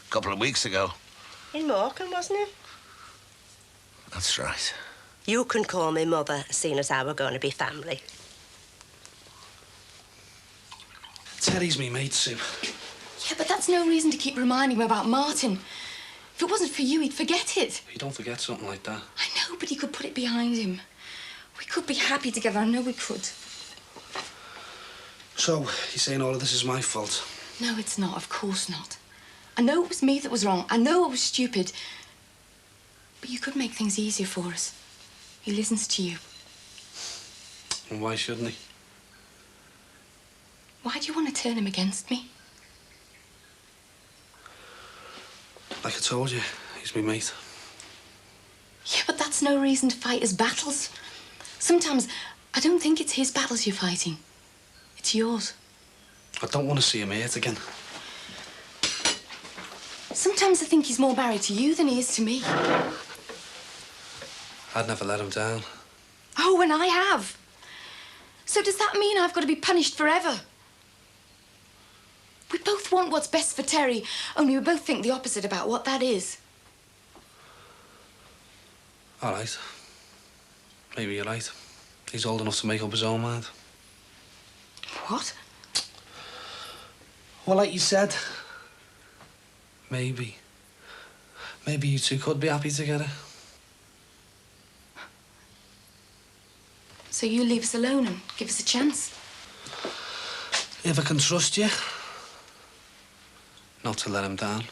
couple of weeks ago. In Morecambe, wasn't it? That's right. You can call me Mother, seeing as how we're going to be family. Terry's me mate, Sue. Yeah, but that's no reason to keep reminding him about Martin. If it wasn't for you, he'd forget it. You don't forget something like that. I know, but he could put it behind him. We could be happy together. I know we could. So, you're saying all of this is my fault? No, it's not. Of course not. I know it was me that was wrong. I know I was stupid. But you could make things easier for us. He listens to you. And why shouldn't he? Why do you want to turn him against me? Like I told you, he's my mate. Yeah, but that's no reason to fight his battles. Sometimes I don't think it's his battles you're fighting. It's yours. I don't want to see him hurt again. Sometimes I think he's more married to you than he is to me. I'd never let him down. Oh, and I have. So does that mean I've got to be punished forever? We both want what's best for Terry, only we both think the opposite about what that is. All right. Maybe you're right. He's old enough to make up his own mind. What? Well, like you said, maybe you two could be happy together. So you leave us alone and give us a chance. If I can trust you, not to let him down.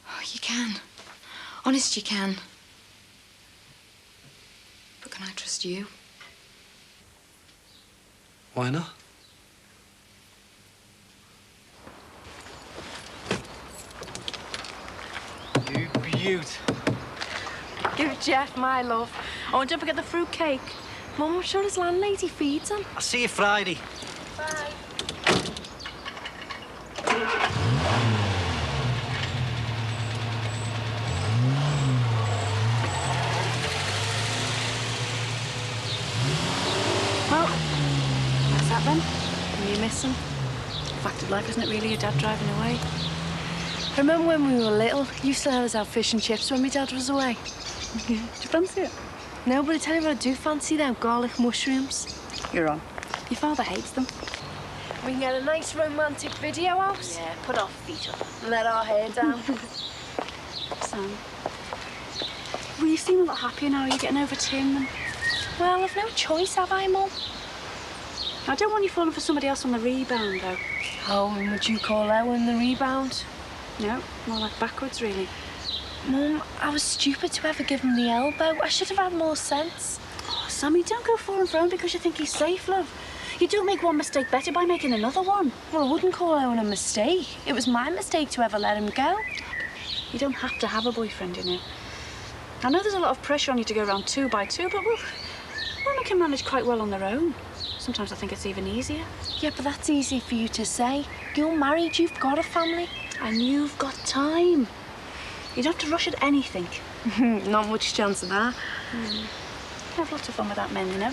Oh, you can. Honest, you can. But can I trust you? Why not? You beaut. Give Jeff my love. Oh, and don't forget the fruit cake. Mum, I'm sure his landlady feeds him. I'll see you Friday. Bye. Well, that's that then. Will you miss him? Fact of life, isn't it really, your dad driving away? I remember when we were little, you used to let us have fish and chips when my dad was away. Do you fancy it? No, but I tell you what I do fancy though, garlic mushrooms. You're on. Your father hates them. We can get a nice romantic video out. Yeah, put our feet up and let our hair down. Sam, well, you seem a lot happier now. You're getting over Tim. And... Well, I've no choice, have I, Mum? I don't want you falling for somebody else on the rebound, though. Oh, and would you call Owen the rebound? No, more like backwards, really. Mum, I was stupid to ever give him the elbow. I should have had more sense. Oh, Sammy, don't go for and fro because you think he's safe, love. You don't make one mistake better by making another one. Well, I wouldn't call Owen a mistake. It was my mistake to ever let him go. You don't have to have a boyfriend, you know. I know there's a lot of pressure on you to go around 2 by 2, but women can manage quite well on their own. Sometimes I think it's even easier. Yeah, but that's easy for you to say. You're married, you've got a family. And you've got time. You don't have to rush at anything. Not much chance of that. Have lots of fun with that men, you know.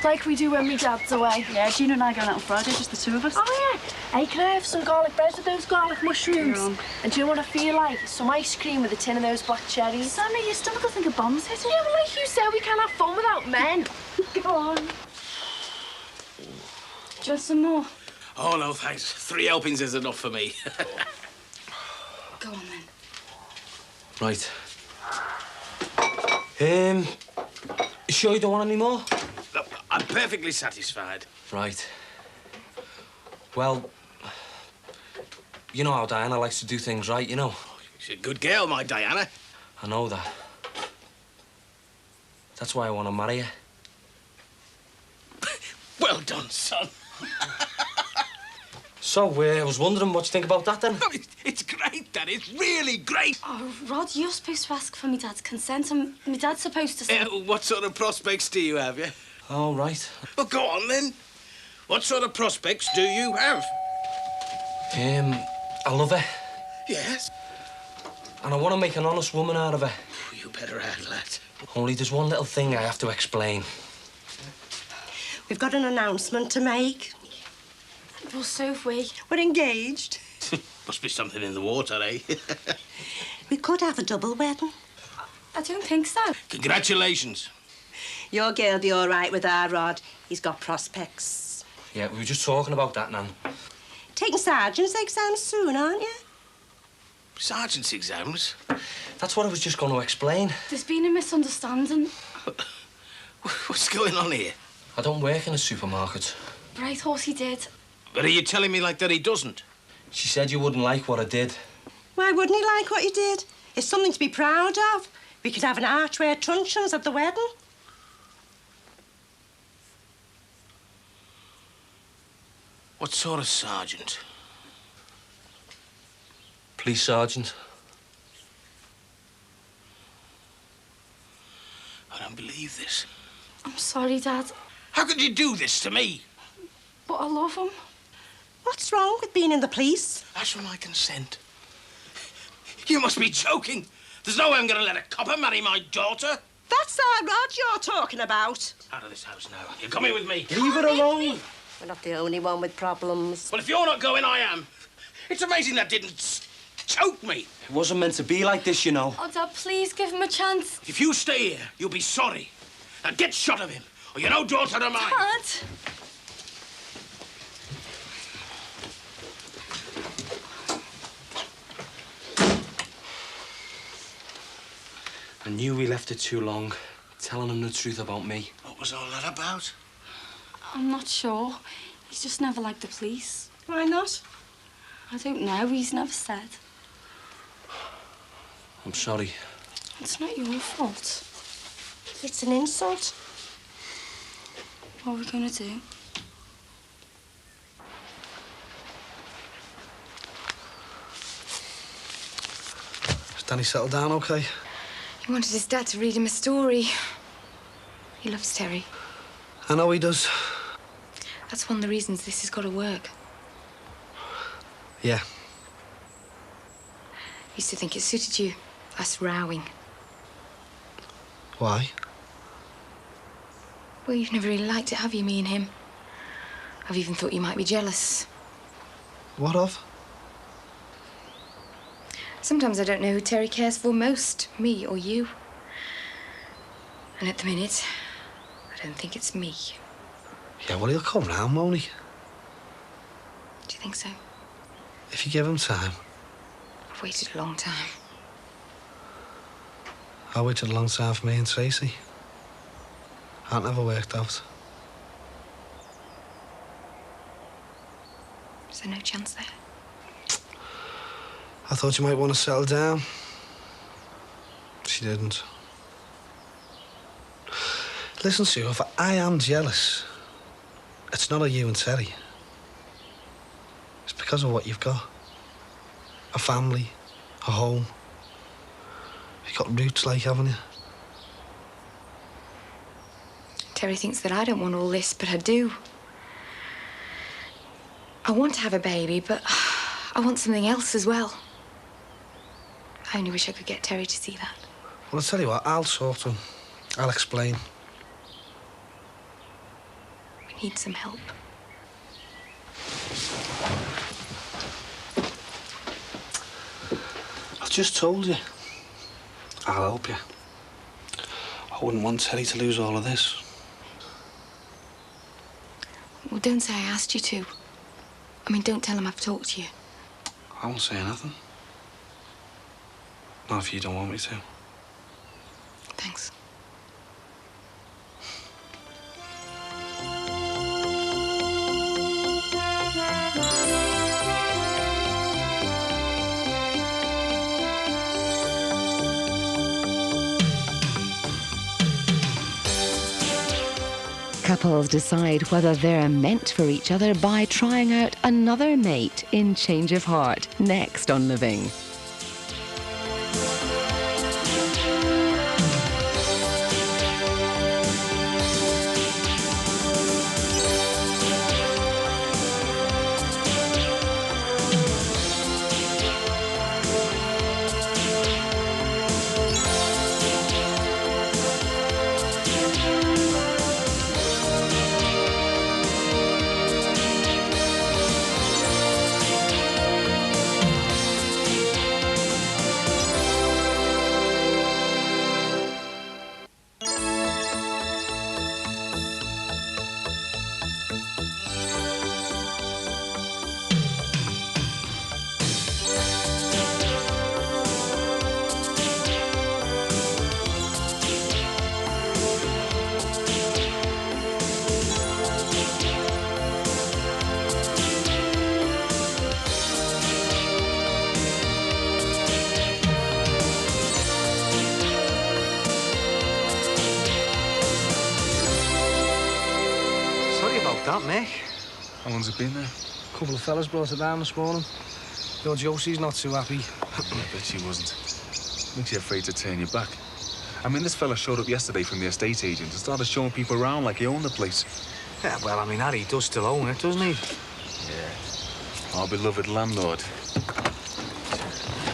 Like we do when my dad's away. Yeah, Gina and I going out on Friday, just the two of us. Oh, yeah. Hey, can I have some garlic bread with those garlic mushrooms? And do you know what I feel like? Some ice cream with a tin of those black cherries. Sammy, your stomach will think a bomb's hitting. Yeah, but like you said, we can't have fun without men. Go on. Just some more? Oh, no, thanks. 3 helpings is enough for me. Go on, then. Right. You sure you don't want any more? I'm perfectly satisfied. Right. Well, you know how Diana likes to do things right, you know. She's a good girl, my Diana. I know that. That's why I want to marry her. Well done, son. So, I was wondering what you think about that, then? Oh, it's great, Dad. It's really great. Oh, Rod, you're supposed to ask for me dad's consent, and my dad's supposed to say... What sort of prospects do you have, yeah? Oh, right. Well, go on, then. What sort of prospects do you have? I love her. Yes? And I want to make an honest woman out of her. You better add that. Only there's one little thing I have to explain. We've got an announcement to make. Well, so have we. We're engaged. Must be something in the water, eh? We could have a double wedding. I don't think so. Congratulations. Your girl'll be all right with our Rod. He's got prospects. Yeah, we were just talking about that, Nan. Taking sergeant's exams soon, aren't you? Sergeant's exams? That's what I was just going to explain. There's been a misunderstanding. What's going on here? I don't work in a supermarket. But I thought he did. But are you telling me like that he doesn't? She said you wouldn't like what I did. Why wouldn't he like what you did? It's something to be proud of. We could have an archware truncheons at the wedding. What sort of sergeant? Police sergeant. I don't believe this. I'm sorry, Dad. How could you do this to me? But I love him. What's wrong with being in the police? Ask for my consent. You must be joking. There's no way I'm going to let a copper marry my daughter. That's our Rod you're talking about. Out of this house now. You're coming with me. Leave her alone. We're not the only one with problems. Well, if you're not going, I am. It's amazing that didn't choke me. It wasn't meant to be like this, you know. Oh, Dad, please give him a chance. If you stay here, you'll be sorry. Now get shot of him, or you're no daughter of mine. Dad. I knew we left it too long, telling him the truth about me. Oh, What was all that about? I'm not sure. He's just never liked the police. Why not? I don't know. He's never said. I'm sorry. It's not your fault. It's an insult. What are we going to do? Has Danny settled down okay? He wanted his dad to read him a story. He loves Terry. I know he does. That's one of the reasons this has got to work. Yeah. Used to think it suited you, us rowing. Why? Well, you've never really liked it, have you, me and him? I've even thought you might be jealous. What of? Sometimes I don't know who Terry cares for most, me or you. And at the minute, I don't think it's me. Yeah, well, he'll come round, won't he? Do you think so? If you give him time. I've waited a long time. I waited a long time for me and Tracy. That never worked out. Is there no chance there? I thought you might want to settle down. She didn't. Listen, Sue, if I am jealous, it's not of you and Terry. It's because of what you've got. A family, a home. You've got roots like, haven't you? Terry thinks that I don't want all this, but I do. I want to have a baby, but I want something else as well. I only wish I could get Terry to see that. Well, I'll tell you what, I'll talk to him. I'll explain. We need some help. I just told you. I'll help you. I wouldn't want Terry to lose all of this. Well, don't say I asked you to. I mean, don't tell him I've talked to you. I won't say nothing. Not if you don't want me to. Thanks. Couples decide whether they're meant for each other by trying out another mate in Change of Heart, next on Living. That, Mick. How long's it been there? A couple of fellas brought it down this morning. Your Josie's not too happy. I bet she wasn't. Makes you afraid to turn your back. I mean, this fella showed up yesterday from the estate agent and started showing people around like he owned the place. Yeah, well, I mean, Harry does still own it, doesn't he? Yeah. Our beloved landlord.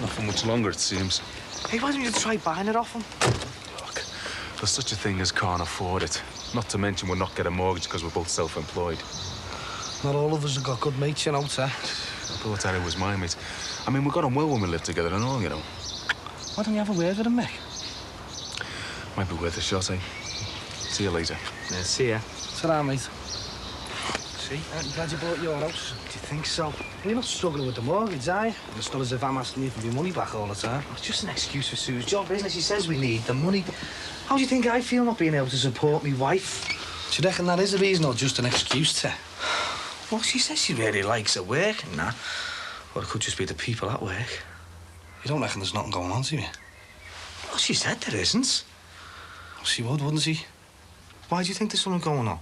Not for much longer, it seems. Hey, why don't you try buying it off him? Look, there's such a thing as can't afford it. Not to mention we'll not get a mortgage because we're both self-employed. Not all of us have got good mates, you know, sir. I thought Harry was my mate. I mean, we got on well when we lived together and all, you know. Why don't you have a word with him, Mick? Might be worth a shot, eh? See you later. Yeah, see ya. Ta-ra, mate. See see? I'm glad you bought your house. Do you think so? Well, you're not struggling with the mortgage, are you? It's not as if I'm asking you for your money back all the time. It's just an excuse for Sue's job, isn't it? She says we need the money. How do you think I feel not being able to support me wife? Do you reckon that is a reason or just an excuse to? Well, she says she really likes her work and that. Or it could just be the people at work. You don't reckon there's nothing going on to you? Well, she said there isn't. Well, she would, wouldn't she? Why do you think there's something going on?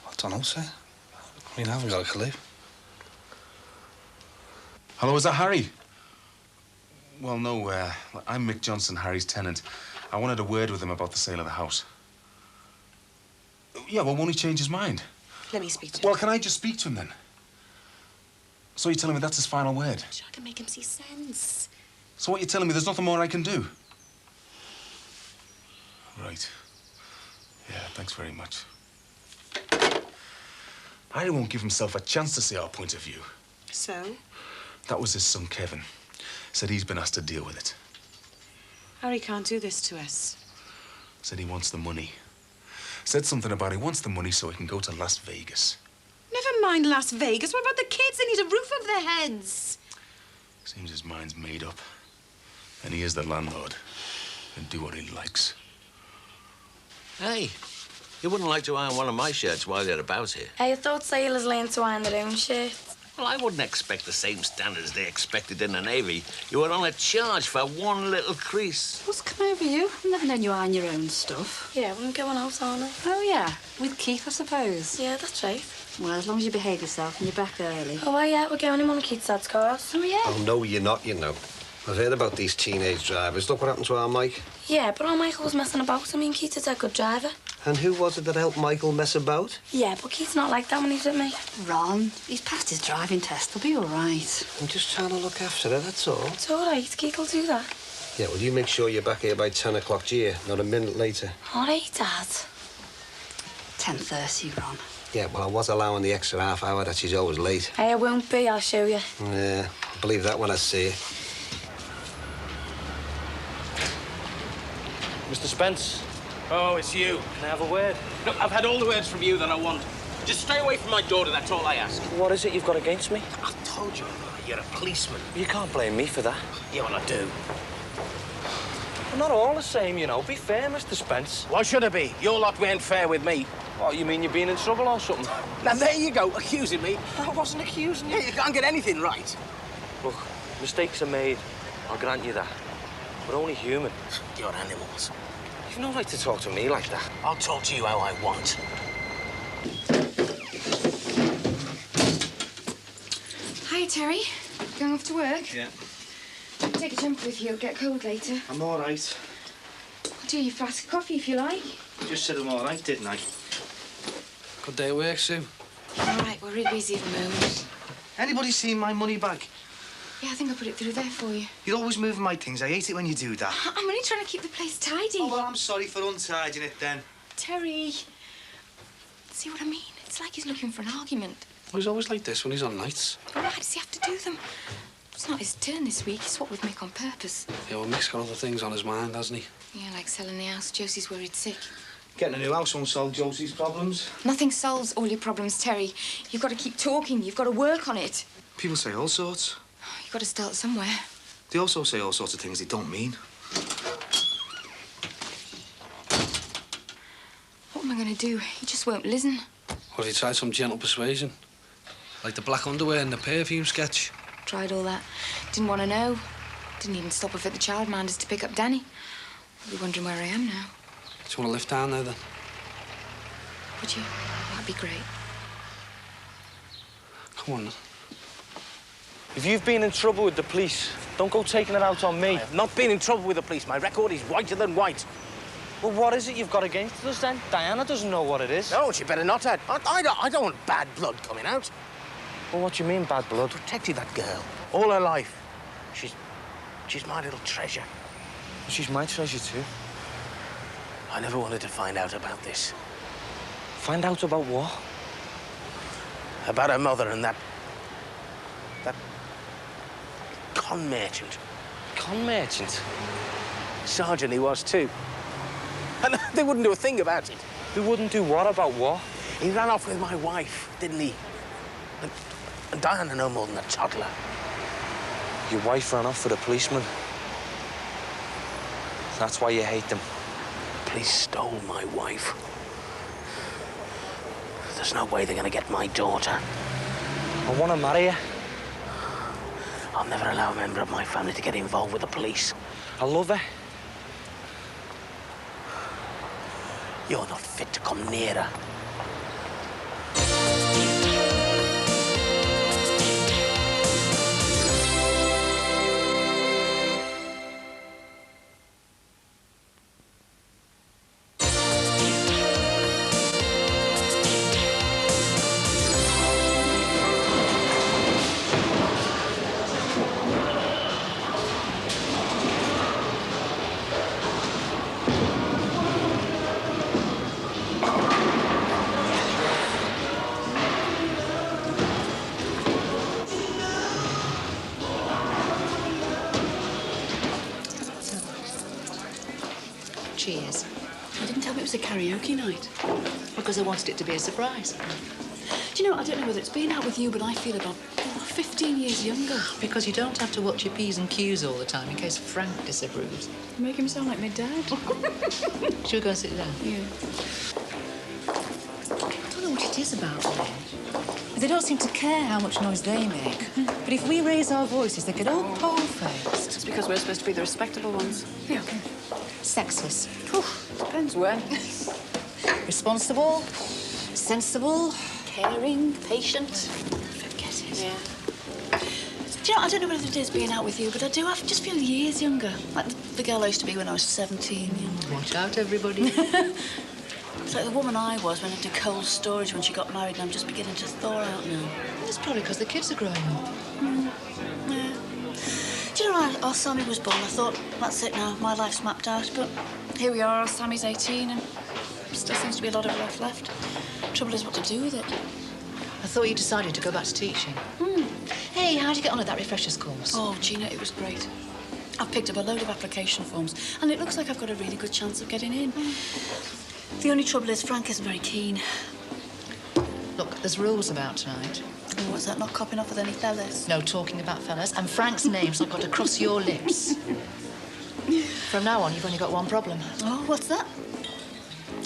I don't know, sir. I mean, I haven't got a clue. Hello, is that Harry? Well, no, I'm Mick Johnson, Harry's tenant. I wanted a word with him about the sale of the house. Yeah, well, won't he change his mind? Let me speak to him. Well, can I just speak to him then? So you're telling me that's his final word? Sure, I can make him see sense. So what you're telling me, there's nothing more I can do? Right. Yeah, thanks very much. Harry won't give himself a chance to see our point of view. So? That was his son, Kevin. Said he's been asked to deal with it. Harry can't do this to us. Said he wants the money. Said something about he wants the money so he can go to Las Vegas. Never mind Las Vegas. What about the kids? They need a roof over their heads. Seems his mind's made up. And he is the landlord. And do what he likes. Hey, you wouldn't like to iron one of my shirts while you're about here? I thought sailors learned to iron their own shirts. Well, I wouldn't expect the same standards they expected in the Navy. You were on a charge for one little crease. What's come over you? I've never known you iron your own stuff. Yeah, we're going out, aren't we? Oh, yeah. With Keith, I suppose. Yeah, that's right. Well, as long as you behave yourself and you're back early. Oh, yeah, we're going in one of Keith's dad's cars. Oh, yeah? Oh, no, you're not, you know. I've heard about these teenage drivers. Look what happened to our Mike. Yeah, but our Michael was messing about. I mean, Keith is a good driver. And who was it that helped Michael mess about? Yeah, but Keith's not like that when he's with me. Ron, he's passed his driving test. He'll be all right. I'm just trying to look after her, that's all. It's all right. Keith will do that. Yeah, well, you make sure you're back here by 10 o'clock, Gia, not a minute later. All right, Dad. 10:30, Ron. Yeah, well, I was allowing the extra half hour that she's always late. I won't be, I'll show you. Yeah, I'll believe that when I see it. Mr. Spence. Oh, it's you. Can I have a word? No, I've had all the words from you that I want. Just stay away from my daughter, that's all I ask. What is it you've got against me? I told you, you're a policeman. You can't blame me for that. Yeah, well, I do. We're not all the same, you know. Be fair, Mr. Spence. Why should I be? Your lot weren't fair with me. What, you mean you're being in trouble or something? Now, there you go, accusing me. I wasn't accusing you. Yeah, you can't get anything right. Look, mistakes are made. I'll grant you that. We're only human. You're animals. You've no right to talk to me like that. I'll talk to you how I want. Hi, Terry. Going off to work? Yeah. Take a jumper with you. It'll get cold later. I'm all right. I'll do you a flask of coffee if you like. You just said I'm all right, didn't I? Good day at work, Sue. All right, we're really busy at the moment. Anybody seen my money bag? Yeah, I think I put it through there for you. You're always moving my things. I hate it when you do that. I'm only trying to keep the place tidy. Oh, well, I'm sorry for untidying it then. Terry, see what I mean? It's like he's looking for an argument. Well, he's always like this when he's on nights. Well, why does he have to do them? It's not his turn this week. He swapped with Mick on purpose. Yeah, well, Mick's got other things on his mind, hasn't he? Yeah, like selling the house. Josie's worried sick. Getting a new house won't solve Josie's problems. Nothing solves all your problems, Terry. You've got to keep talking. You've got to work on it. People say all sorts. You've got to start somewhere. They also say all sorts of things they don't mean. What am I going to do? He just won't listen. What if you tried some gentle persuasion? Like the black underwear and the perfume sketch? Tried all that. Didn't want to know. Didn't even stop off at the childminders to pick up Danny. I'll be wondering where I am now. Do you want to lift down there, then? Would you? That'd be great. Come on, then. If you've been in trouble with the police, don't go taking it out on me. I have not been in trouble with the police. My record is whiter than white. Well, what is it you've got against us, then? Diana doesn't know what it is. No, she better not have. I don't want bad blood coming out. Well, what do you mean, bad blood? Protected that girl all her life. She's my little treasure. She's my treasure, too. I never wanted to find out about this. Find out about what? About her mother and that con merchant. Con merchant? Sergeant he was, too. And they wouldn't do a thing about it. They wouldn't do what about what? He ran off with my wife, didn't he? And Diana no more than a toddler. Your wife ran off with a policeman. That's why you hate them. The police stole my wife. There's no way they're gonna get my daughter. I want to marry her. I'll never allow a member of my family to get involved with the police. I love her. You're not fit to come near her. Cheers. You didn't tell me it was a karaoke night. Because I wanted it to be a surprise. Do you know, I don't know whether it's been out with you, but I feel about 15 years younger. Because you don't have to watch your P's and Q's all the time in case Frank disapproves. You make him sound like my dad. Should we go and sit down? Yeah. I don't know what it is about them. They don't seem to care how much noise they make. But if we raise our voices, they get all pole-faced. It's because we're supposed to be the respectable ones. Yeah. Sexless. Depends when. Responsible. Sensible. Caring. Patient. Forget it. Yeah. Do you know, I don't know whether it is being out with you, but I do. I just feel years younger. Like the girl I used to be when I was 17. You know? Watch out, everybody. It's like the woman I was when I did cold storage when she got married, and I'm just beginning to thaw out now. It's probably because the kids are growing up. Yeah. Do you know, our Sammy was born, I thought, that's it now, my life's mapped out. But here we are, Sammy's 18, and still seems to be a lot of life left. Trouble is what to do with it. I thought you decided to go back to teaching. Hey, how'd you get on at that refreshers course? Oh, Gina, it was great. I've picked up a load of application forms, and it looks like I've got a really good chance of getting in. The only trouble is Frank isn't very keen. Look, there's rules about tonight. Oh, what's that, not copping off with any fellas? No talking about fellas, and Frank's name's not got to cross your lips. From now on, you've only got one problem. Oh, what's that?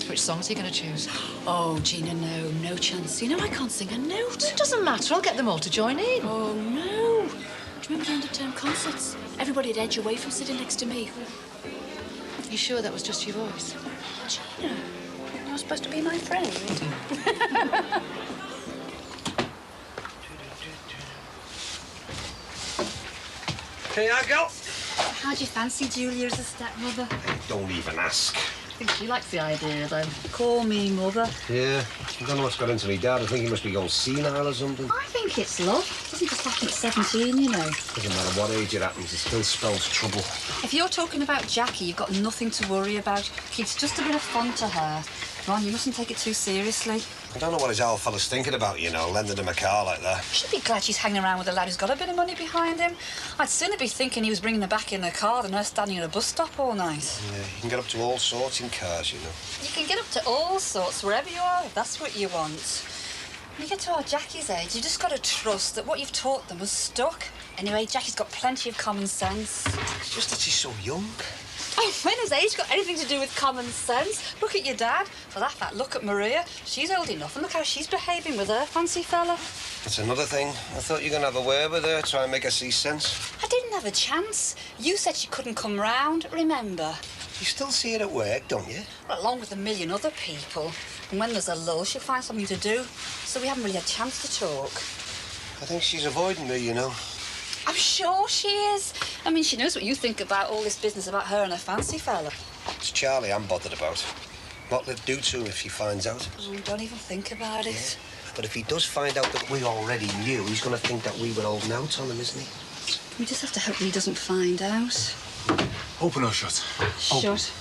Which songs are you going to choose? Oh, Gina, no chance. You know I can't sing a note. It doesn't matter. I'll get them all to join in. Oh, no. Do you remember the end-of-term concerts? Everybody'd edge away from sitting next to me. You sure that was just your voice? Gina, you're supposed to be my friend. Here I go. How'd you fancy Julia as a stepmother? Don't even ask. I think she likes the idea, though. Call me mother. Yeah, I don't know what's got into me dad. I think he must be going senile or something. I think it's love. It doesn't just happen at 17, you know. Doesn't matter what age it happens, it still spells trouble. If you're talking about Jackie, you've got nothing to worry about. It's just a bit of fun to her. Ron, you mustn't take it too seriously. I don't know what his old fella's thinking about, you know, lending him a car like that. You should be glad she's hanging around with a lad who's got a bit of money behind him. I'd sooner be thinking he was bringing her back in a car than her standing at a bus stop all night. Yeah, you can get up to all sorts in cars, you know. You can get up to all sorts wherever you are, if that's what you want. When you get to our Jackie's age, you just got to trust that what you've taught them has stuck. Anyway, Jackie's got plenty of common sense. It's just that she's so young. Oh, when has age got anything to do with common sense? Look at your dad. For that, look at Maria. She's old enough, and look how she's behaving with her fancy fella. That's another thing. I thought you were going to have a word with her, try and make her see sense. I didn't have a chance. You said she couldn't come round, remember? You still see her at work, don't you? Well, along with a million other people. And when there's a lull, she'll find something to do. So we haven't really had a chance to talk. I think she's avoiding me, you know. I'm sure she is. I mean, she knows what you think about all this business about her and her fancy fella. It's Charlie I'm bothered about. What'll it do to him if he finds out? Oh, don't even think about it. Yeah. But if he does find out that we already knew, he's going to think that we were holding out on him, isn't he? We just have to hope that he doesn't find out. Open or shut? Shut.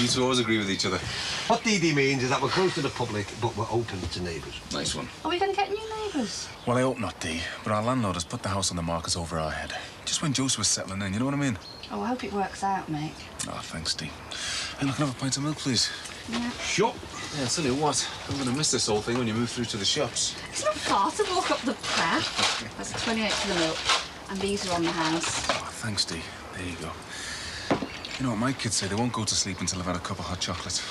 You two always agree with each other. What DD means is that we're close to the public, but we're open to neighbours. Nice one. Are we going to get new neighbours? Well, I hope not, Dee. But our landlord has put the house on the market over our head. Just when Joseph was settling in, you know what I mean? Oh, I hope it works out, mate. Oh, thanks, Dee. Hey, look, can I have a pint of milk, please? Yeah. Sure. Yeah, I'll tell you what, I'm going to miss this whole thing when you move through to the shops. It's not far to walk up the path. That's 28 for the milk. And these are on the house. Oh, thanks, Dee. There you go. You know what my kids say? They won't go to sleep until they've had a cup of hot chocolate.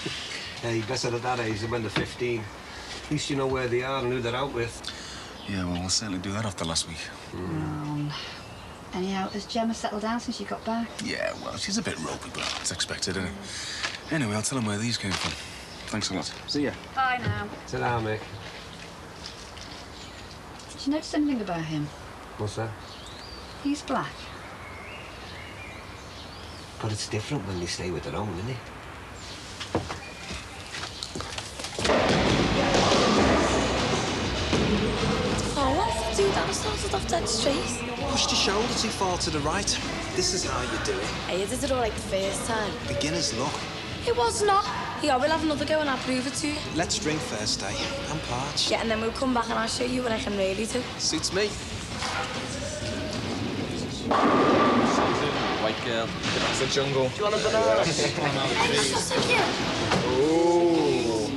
Hey, better at that age than when they're 15. At least you know where they are and who they're out with. Yeah, well, we'll certainly do that after last week. Anyhow, has Gemma settled down since you got back? Yeah, well, she's a bit ropey, but it's expected, isn't it? Anyway, I'll tell them where these came from. Thanks a lot. See ya. Bye now. Ta-ra, Mick. Did you notice anything about him? What's that? He's black. But it's different when they stay with their own, isn't it? Oh, what did you do? That was started off dead straight. Pushed your shoulder too far to the right. This is how you do it. Hey, you did it all right the first time. Beginner's luck. It was not. Yeah, we'll have another go and I'll prove it to you. Let's drink first, eh? I'm parched. Yeah, and then we'll come back and I'll show you what I can really do. Suits me. White girl. That's the jungle. Do you want a banana? That's so cute. Oh.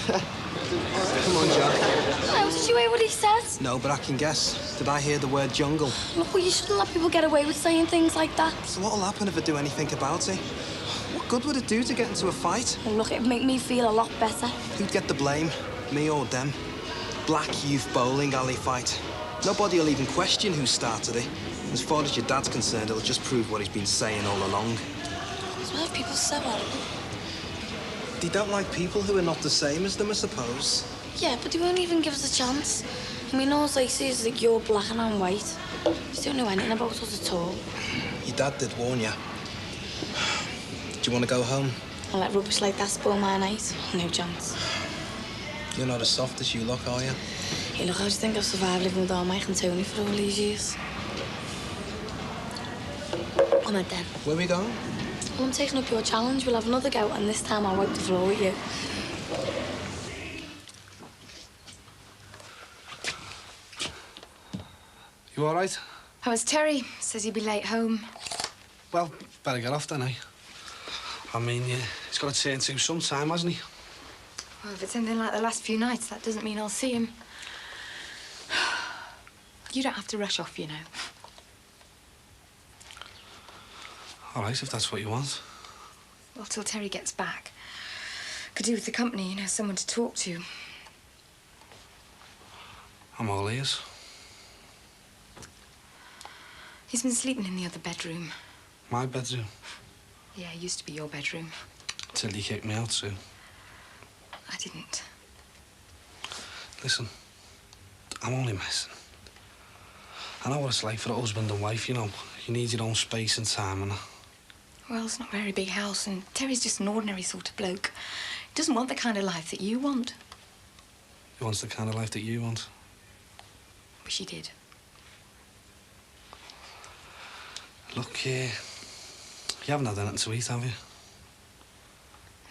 Come on, Jack. Oh, did you hear what he said? No, but I can guess. Did I hear the word jungle? Look, well, you shouldn't let people get away with saying things like that. So what'll happen if I do anything about it? What good would it do to get into a fight? Well, look, it'd make me feel a lot better. Who'd get the blame? Me or them? Black youth bowling alley fight. Nobody will even question who started it. As far as your dad's concerned, it'll just prove what he's been saying all along. So why are people so horrible? They don't like people who are not the same as them, I suppose. Yeah, but they won't even give us a chance. I mean, all they say is that you're black and I'm white. They don't know anything about us at all. Your dad did warn you. Do you want to go home? I let rubbish like that spoil my night. No chance. You're not as soft as you look, are you? Hey, look, how do you think I've survived living with all Mike and Tony for all these years? I'm at then. Where are we going? Well, I'm taking up your challenge. We'll have another go, and this time I'll wipe the floor with you. You all right? How is Terry? Says he'll be late home. Well, better get off then, eh? I mean, he's got to turn to sometime, hasn't he? Well, if it's anything like the last few nights, that doesn't mean I'll see him. You don't have to rush off, you know. All right, if that's what you want. Well, till Terry gets back. Could do with the company, you know, someone to talk to. I'm all ears. He's been sleeping in the other bedroom. My bedroom. Yeah, it used to be your bedroom. Till you kicked me out, Sue. I didn't. Listen, I'm only messing. I know what it's like for a husband and wife, you know. You need your own space and time and... Well, it's not a very big house, and Terry's just an ordinary sort of bloke. He doesn't want the kind of life that you want. He wants the kind of life that you want. Wish he did. Look, you haven't had anything to eat, have you?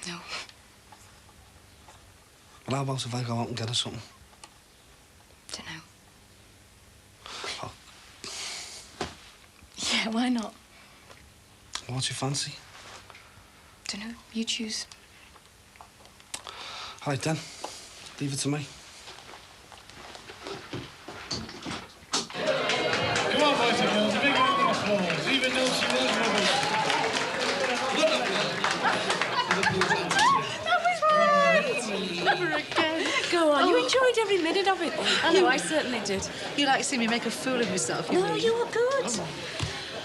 No. Well, how about if I go out and get her something? Don't know. Oh. Yeah, why not? What's your fancy? Don't know. You choose. All right, then. Leave it to me. Come on, boys and girls, a big round of applause, even though she was rubbish. That was right! Never again. Go on, you enjoyed every minute of it. I know, I certainly did. You like to see me make a fool of myself, you No, mean? you were good.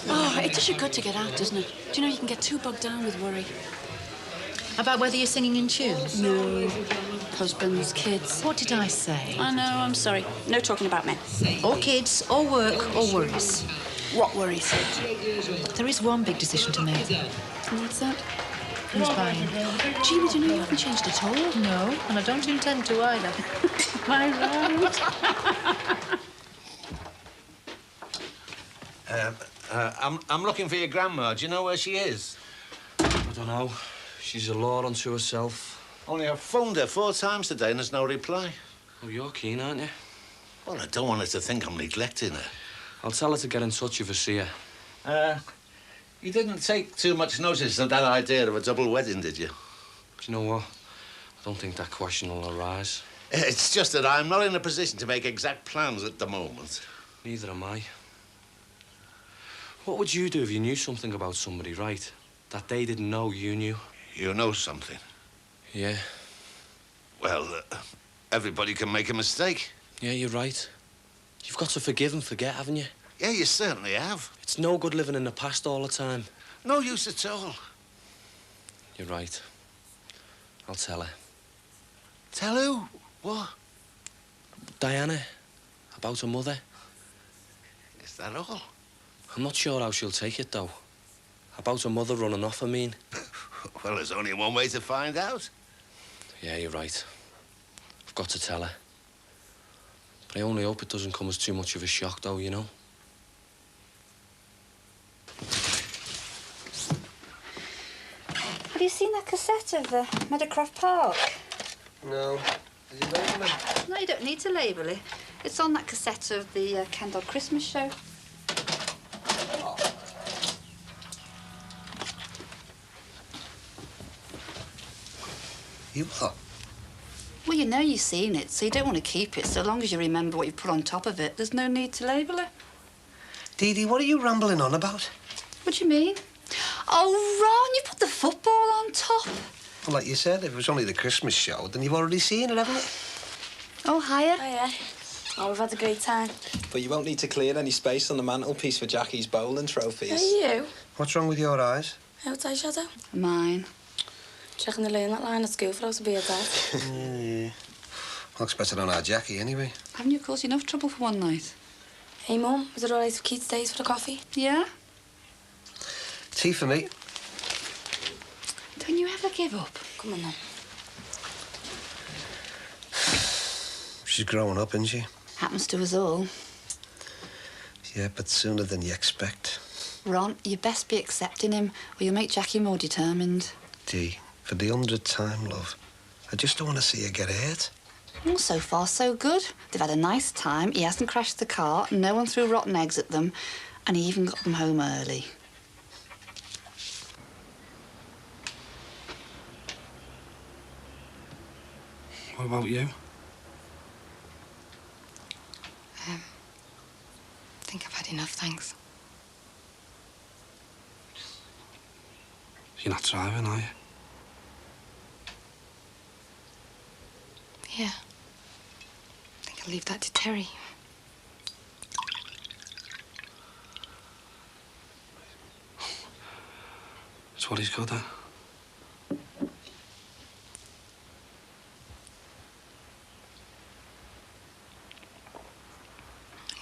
Oh, it does you good to get out, doesn't it? Do you know you can get too bogged down with worry? About whether you're singing in tune? No. Husbands, kids. What did I say? I know, I'm sorry. No talking about men. Or kids, or work, or worries. What worries? There is one big decision to make. What's that? Who's buying? Gee, but you know you haven't changed at all. No, and I don't intend to either. Am I right? I'm looking for your grandma. Do you know where she is? I don't know. She's a law unto herself. Only I've phoned her 4 times today and there's no reply. Oh, you're keen, aren't you? Well, I don't want her to think I'm neglecting her. I'll tell her to get in touch if I see her. You didn't take too much notice of that idea of a double wedding, did you? Do you know what? I don't think that question will arise. It's just that I'm not in a position to make exact plans at the moment. Neither am I. What would you do if you knew something about somebody, right? That they didn't know you knew? You know something? Yeah. Well, everybody can make a mistake. Yeah, you're right. You've got to forgive and forget, haven't you? Yeah, you certainly have. It's no good living in the past all the time. No use at all. You're right. I'll tell her. Tell who? What? Diana. About her mother. Is that all? I'm not sure how she'll take it, though. About her mother running off, I mean. Well, there's only one way to find out. Yeah, you're right. I've got to tell her. But I only hope it doesn't come as too much of a shock, though, you know? Have you seen that cassette of Meadowcroft Park? No. Is it labelling? No, you don't need to label it. It's on that cassette of the Kendall Christmas show. You what? Well, you know you've seen it, so you don't want to keep it. So long as you remember what you put on top of it, there's no need to label it. Dee Dee, what are you rambling on about? What do you mean? Oh, Ron, you put the football on top. Well, like you said, if it was only the Christmas show, then you've already seen it, haven't you? Oh, hiya. Hiya. Oh, we've had a great time. But you won't need to clear any space on the mantelpiece for Jackie's bowling trophies. Are you? What's wrong with your eyes? How's eyeshadow? Mine. Do you reckon they learn that line at school for us to be a dad? Yeah. Looks better on our Jackie, anyway. Haven't you caused enough trouble for one night? Hey, Mum, was it all right if Keith stays for the coffee? Yeah? Tea for me. Don't you ever give up? Come on, then. She's growing up, isn't she? Happens to us all. Yeah, but sooner than you expect. Ron, you best be accepting him, or you'll make Jackie more determined. Dee, for the 100th time, love, I just don't want to see her get hurt. Well, so far, so good. They've had a nice time. He hasn't crashed the car. No one threw rotten eggs at them. And he even got them home early. What about you? I think I've had enough, thanks. You're not driving, are you? Yeah. I think I'll leave that to Terry. It's what he's good at.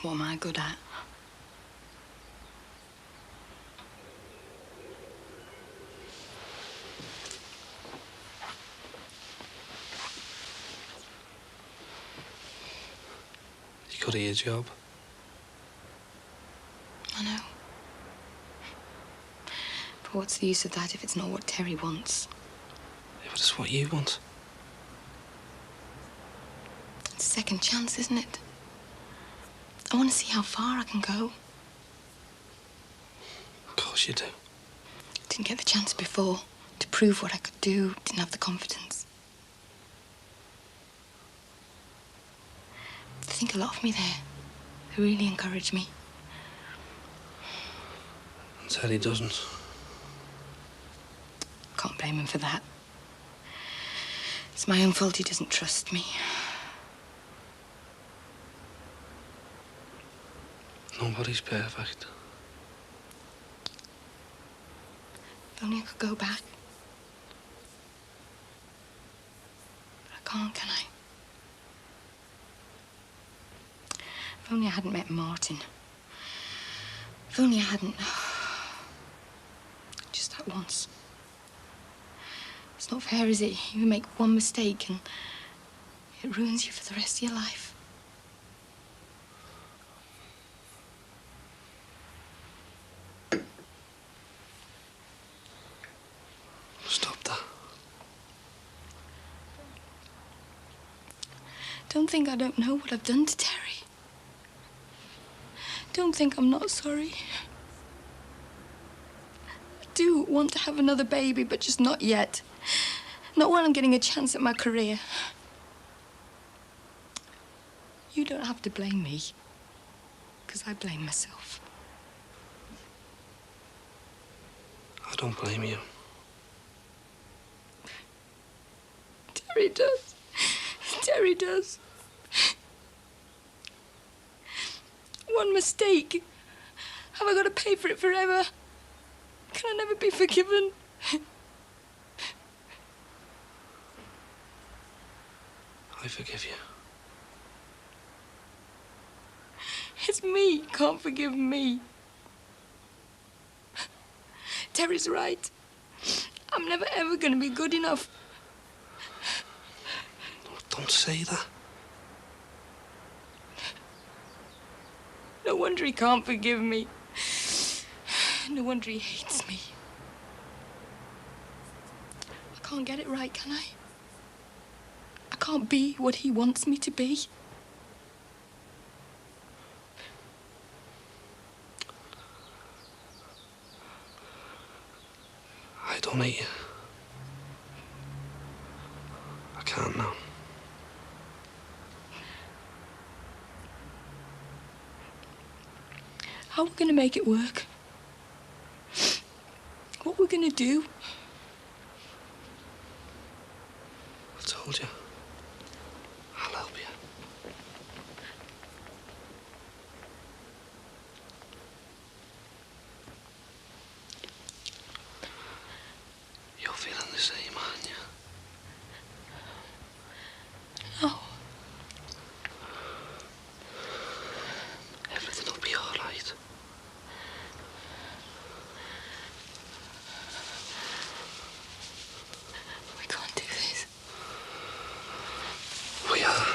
What am I good at? You're good at your job. I know. But what's the use of that if it's not what Terry wants? Yeah, but it's what you want. It's a second chance, isn't it? I want to see how far I can go. Of course you do. Didn't get the chance before to prove what I could do. Didn't have the confidence. I think a lot of me there. They really encouraged me. And Terry doesn't. Can't blame him for that. It's my own fault he doesn't trust me. Nobody's perfect. If only I could go back. But I can't, can I? If only I hadn't met Martin. If only I hadn't... Just that once. It's not fair, is it? You make one mistake and it ruins you for the rest of your life. Stop that. Don't think I don't know what I've done to Terry. Don't think I'm not sorry. want to have another baby, but just not yet. Not when I'm getting a chance at my career. You don't have to blame me, because I blame myself. I don't blame you. Terry does. Terry does. One mistake. Have I got to pay for it forever? Can I never be forgiven? I forgive you. It's me you can't forgive me. Terry's right. I'm never ever going to be good enough. Don't say that. No wonder he can't forgive me. No wonder he hates me. I can't get it right, can I? I can't be what he wants me to be. I don't hate you. I can't now. How are we going to make it work? What are we going to do? I told you. I'll help you. You're feeling the same, aren't you? No. Everything will be all right. We can't do this. We are.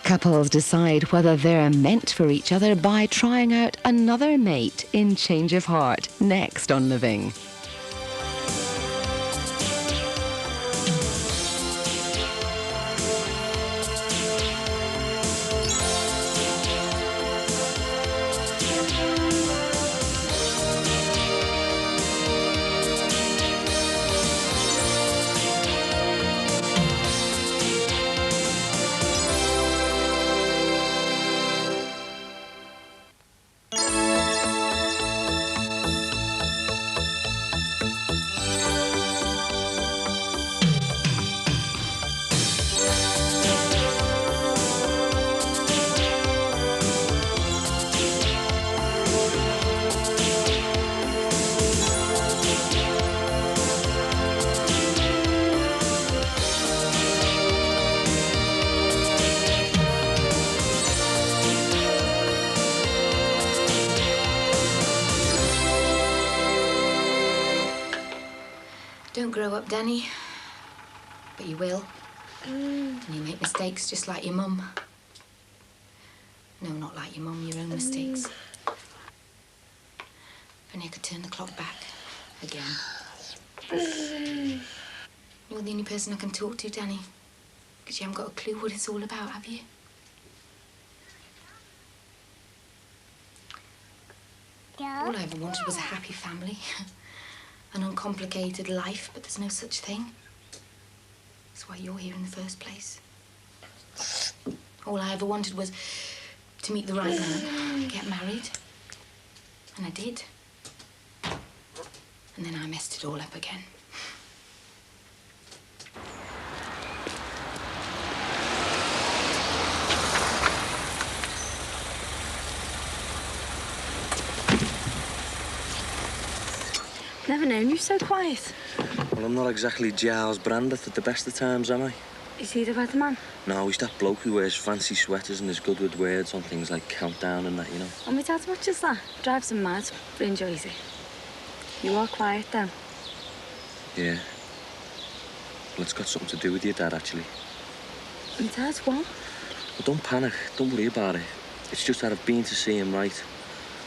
Couples decide whether they're meant for each other by trying out another mate in Change of Heart, next on Living. Don't grow up, Danny. But you will. And you make mistakes just like your mum. No, not like your mum, your own mistakes. If only I could turn the clock back again. You're the only person I can talk to, Danny. Because you haven't got a clue what it's all about, have you? All I ever wanted was a happy family. An uncomplicated life, but there's no such thing. That's why you're here in the first place. All I ever wanted was to meet the right man, get married. And I did. And then I messed it all up again. Never known you so quiet. Well, I'm not exactly Giles Brandeth at the best of times, am I? Is he the weatherman? No, he's that bloke who wears fancy sweaters and is good with words on things like countdown and that, you know. Oh, my dad's much as that. Drives him mad, but enjoys it. You are quiet, then. Yeah. Well, it's got something to do with your dad, actually. My dad, what? Well, don't panic. Don't worry about it. It's just that I've been to see him, right?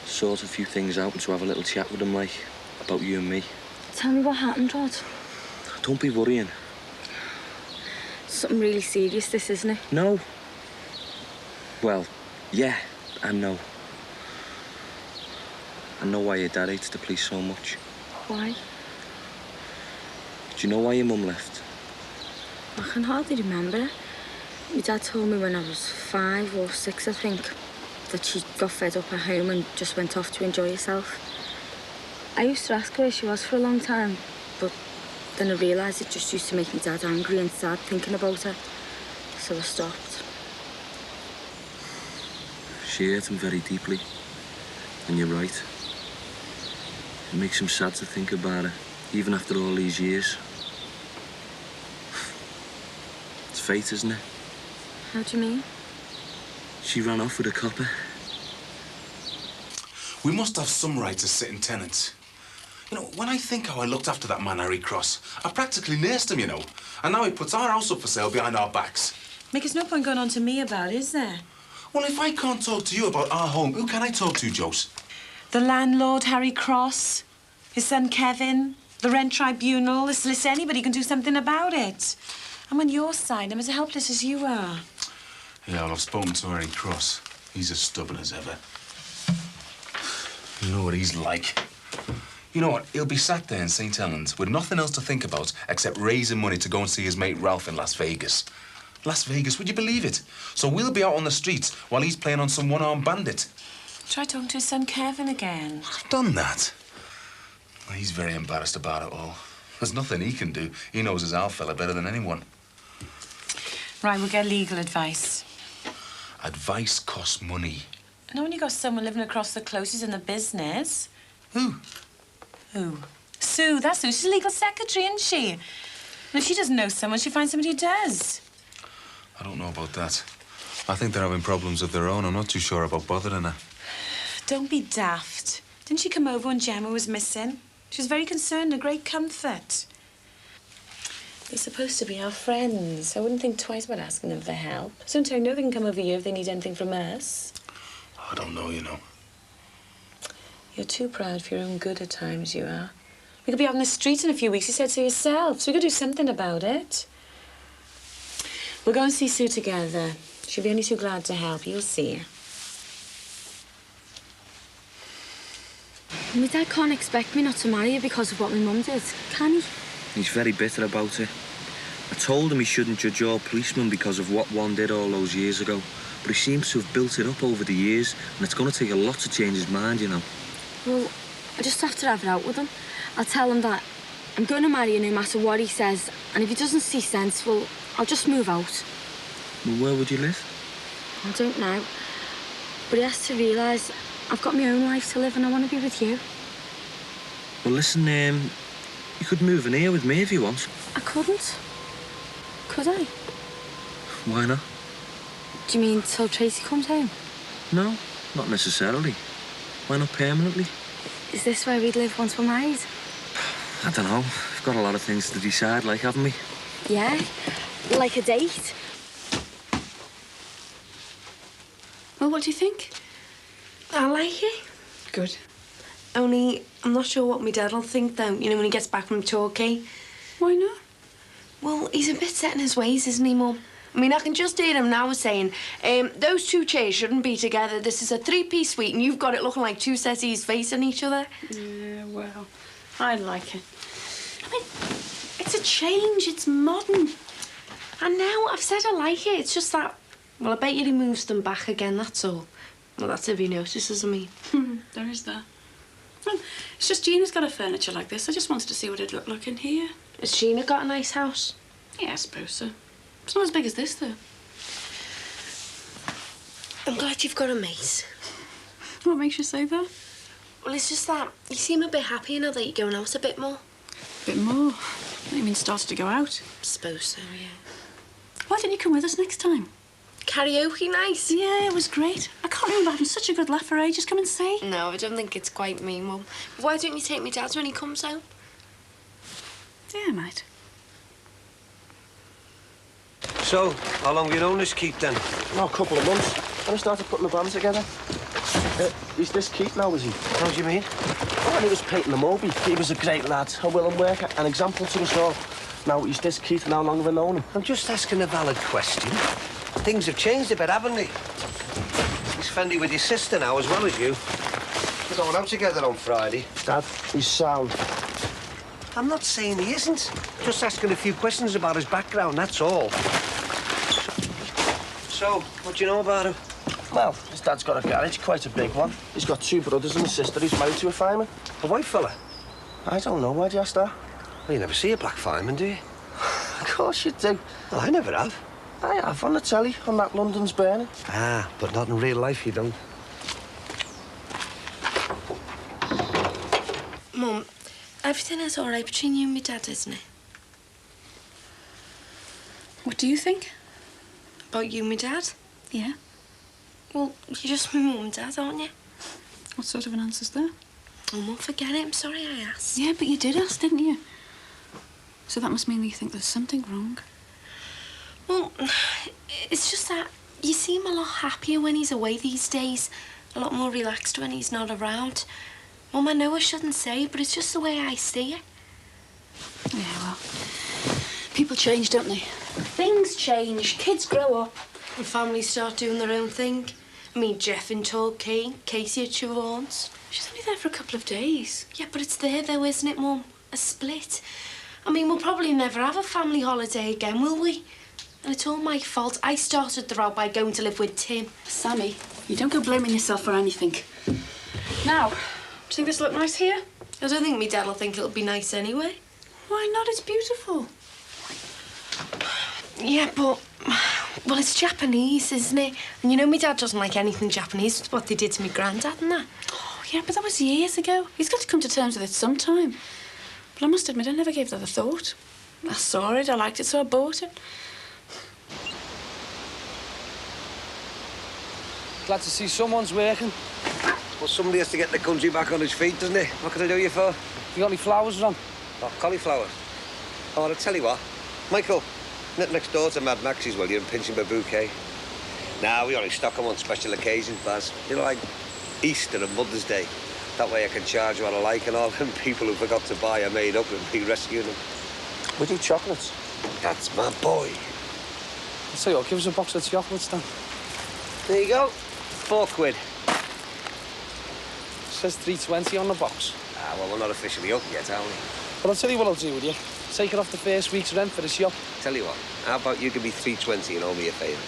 Sort a few things out and to have a little chat with him, like, about you and me. Tell me what happened, Rod. Don't be worrying. Something really serious, this, isn't it? No. Well, yeah, I know. I know why your dad hates the police so much. Why? Do you know why your mum left? I can hardly remember. My dad told me when I was 5 or 6, I think, that she got fed up at home and just went off to enjoy herself. I used to ask her where she was for a long time, but then I realised it just used to make my dad angry and sad thinking about her. So I stopped. She hurt him very deeply. And you're right. It makes him sad to think about it, even after all these years. It's fate, isn't it? How do you mean? She ran off with a copper. We must have some right as sitting tenants. You know, when I think how I looked after that man, Harry Cross, I practically nursed him, you know. And now he puts our house up for sale behind our backs. Mick, there's no point going on to me about it, is there? Well, if I can't talk to you about our home, who can I talk to, Jose? The landlord, Harry Cross, his son Kevin, the rent tribunal, the solicitor, anybody can do something about it. I'm on your side. I'm as helpless as you are. Yeah, well, I've spoken to Harry Cross. He's as stubborn as ever. You know what he's like. You know what? He'll be sat there in St. Helens with nothing else to think about except raising money to go and see his mate Ralph in Las Vegas. Las Vegas, would you believe it? So we'll be out on the streets while he's playing on some one-armed bandit. Try talking to his son Kevin again. I've done that. Well, he's very embarrassed about it all. There's nothing he can do. He knows his Al fella better than anyone. Right, we'll get legal advice. Advice costs money. And when you got someone living across the close in the business. Who? Who? Sue, that's Sue. She's a legal secretary, isn't she? And if she doesn't know someone, she'll find somebody who does. I don't know about that. I think they're having problems of their own. I'm not too sure about bothering her. Don't be daft. Didn't she come over when Gemma was missing? She was very concerned, a great comfort. They're supposed to be our friends. I wouldn't think twice about asking them for help. So until I know they can come over here if they need anything from us. I don't know, you know. You're too proud for your own good at times, you are. We could be out on the streets in a few weeks, you said so yourself, so we could do something about it. We'll go and see Sue together. She'll be only too glad to help. You'll see her. My dad can't expect me not to marry her because of what my mum did, can he? He's very bitter about it. I told him he shouldn't judge your policeman because of what one did all those years ago. But he seems to have built it up over the years, and it's going to take a lot to change his mind, you know. Well, I just have to have it out with him. I'll tell him that I'm going to marry her no matter what he says, and if he doesn't see sense, well, I'll just move out. Well, where would you live? I don't know. But he has to realise I've got my own life to live and I want to be with you. Well, listen, you could move in here with me if you want. I couldn't. Could I? Why not? Do you mean till Tracy comes home? No, not necessarily. Why not permanently? Is this where we'd live once we're married? I don't know. We've got a lot of things to decide, like, haven't we? Yeah, like a date. Well, what do you think? I like it. Good. Only, I'm not sure what my dad will think, though, you know, when he gets back from Torquay. Why not? Well, he's a bit set in his ways, isn't he, Mum? I mean, I can just hear him now saying, those two chairs shouldn't be together. This is a three-piece suite, and you've got it looking like two settees facing each other. Yeah, well, I like it. I mean, it's a change. It's modern. And now I've said I like it. It's just that, well, I bet you he moves them back again, that's all. Well, that's if he notices, I mean. There is that. Well, it's just Gina's got a furniture like this. I just wanted to see what it'd look like in here. Has Gina got a nice house? Yeah, I suppose so. It's not as big as this, though. I'm glad you've got a mate. What makes you say that? Well, it's just that you seem a bit happier now that you're going out a bit more. A bit more? You mean started to go out? I suppose so, yeah. Why don't you come with us next time? Karaoke night? Yeah, it was great. I can't remember having such a good laugh for ages. Come and see. No, I don't think it's quite me, Mum. Why don't you take me dad when he comes out? Yeah, mate. So, how long have you known this Keith then? No, a couple of months. When I started putting the band together. He's this Keith now, is he? How do you mean? When he was painting the Moby, he was a great lad, a willing worker, an example to us all. Now he's this Keith, and how long have I known him? I'm just asking a valid question. Things have changed a bit, haven't they? He's friendly with your sister now, as well as you. We're going out together on Friday. Dad, he's sound. I'm not saying he isn't. Just asking a few questions about his background, that's all. So, what do you know about him? Well, his dad's got a garage, quite a big one. He's got 2 brothers and a sister. He's married to a fireman. A white fella? I don't know. Why'd you ask that? Well, you never see a black fireman, do you? Of course you do. Well, I never have. I have, on the telly, on that London's Burning. Ah, but not in real life, you don't. Mum, everything is all right between you and my dad, isn't it? What do you think? About you and my dad? Yeah. Well, you're just my mum and dad, aren't you? What sort of an answer's that? Oh, Mum, forget it. I'm sorry I asked. Yeah, but you did ask, didn't you? So that must mean that you think there's something wrong. Well, it's just that you seem a lot happier when he's away these days. A lot more relaxed when he's not around. Mum, I know I shouldn't say, but it's just the way I see it. Yeah, well, people change, don't they? Things change. Kids grow up. And families start doing their own thing. I mean, Jeff in Torquay, Casey at Chivons. She's only there for a couple of days. Yeah, but it's there, though, isn't it, Mum? A split. I mean, we'll probably never have a family holiday again, will we? And it's all my fault. I started the row by going to live with Tim. Sammy, you don't go blaming yourself for anything. Now, do you think this will look nice here? I don't think my dad will think it'll be nice anyway. Why not? It's beautiful. Yeah, but... Well, it's Japanese, isn't it? And you know my dad doesn't like anything Japanese. It's what they did to me granddad and that. Oh, yeah, but that was years ago. He's got to come to terms with it sometime. But I must admit, I never gave that a thought. I saw it, I liked it, so I bought it. Glad to see someone's working. Well, somebody has to get the country back on his feet, doesn't he? What can I do you for? You got any flowers, Ron? Oh, cauliflower. Oh, I'll tell you what. Michael, next door to Mad Max's, will you, and pinch him a bouquet? Nah, we only stock them on special occasions, Baz. You know, like Easter and Mother's Day. That way I can charge what I like, and all them people who forgot to buy are made up and be rescuing them. We do chocolates. That's my boy. I'll tell you what, give us a box of chocolates, then. There you go. £4. It says $3.20 on the box. Ah, well, we're not officially up yet, are we? But I'll tell you what I'll do with you. Take it off the first week's rent for the shop. Tell you what, how about you give me $3.20 and owe me a favour?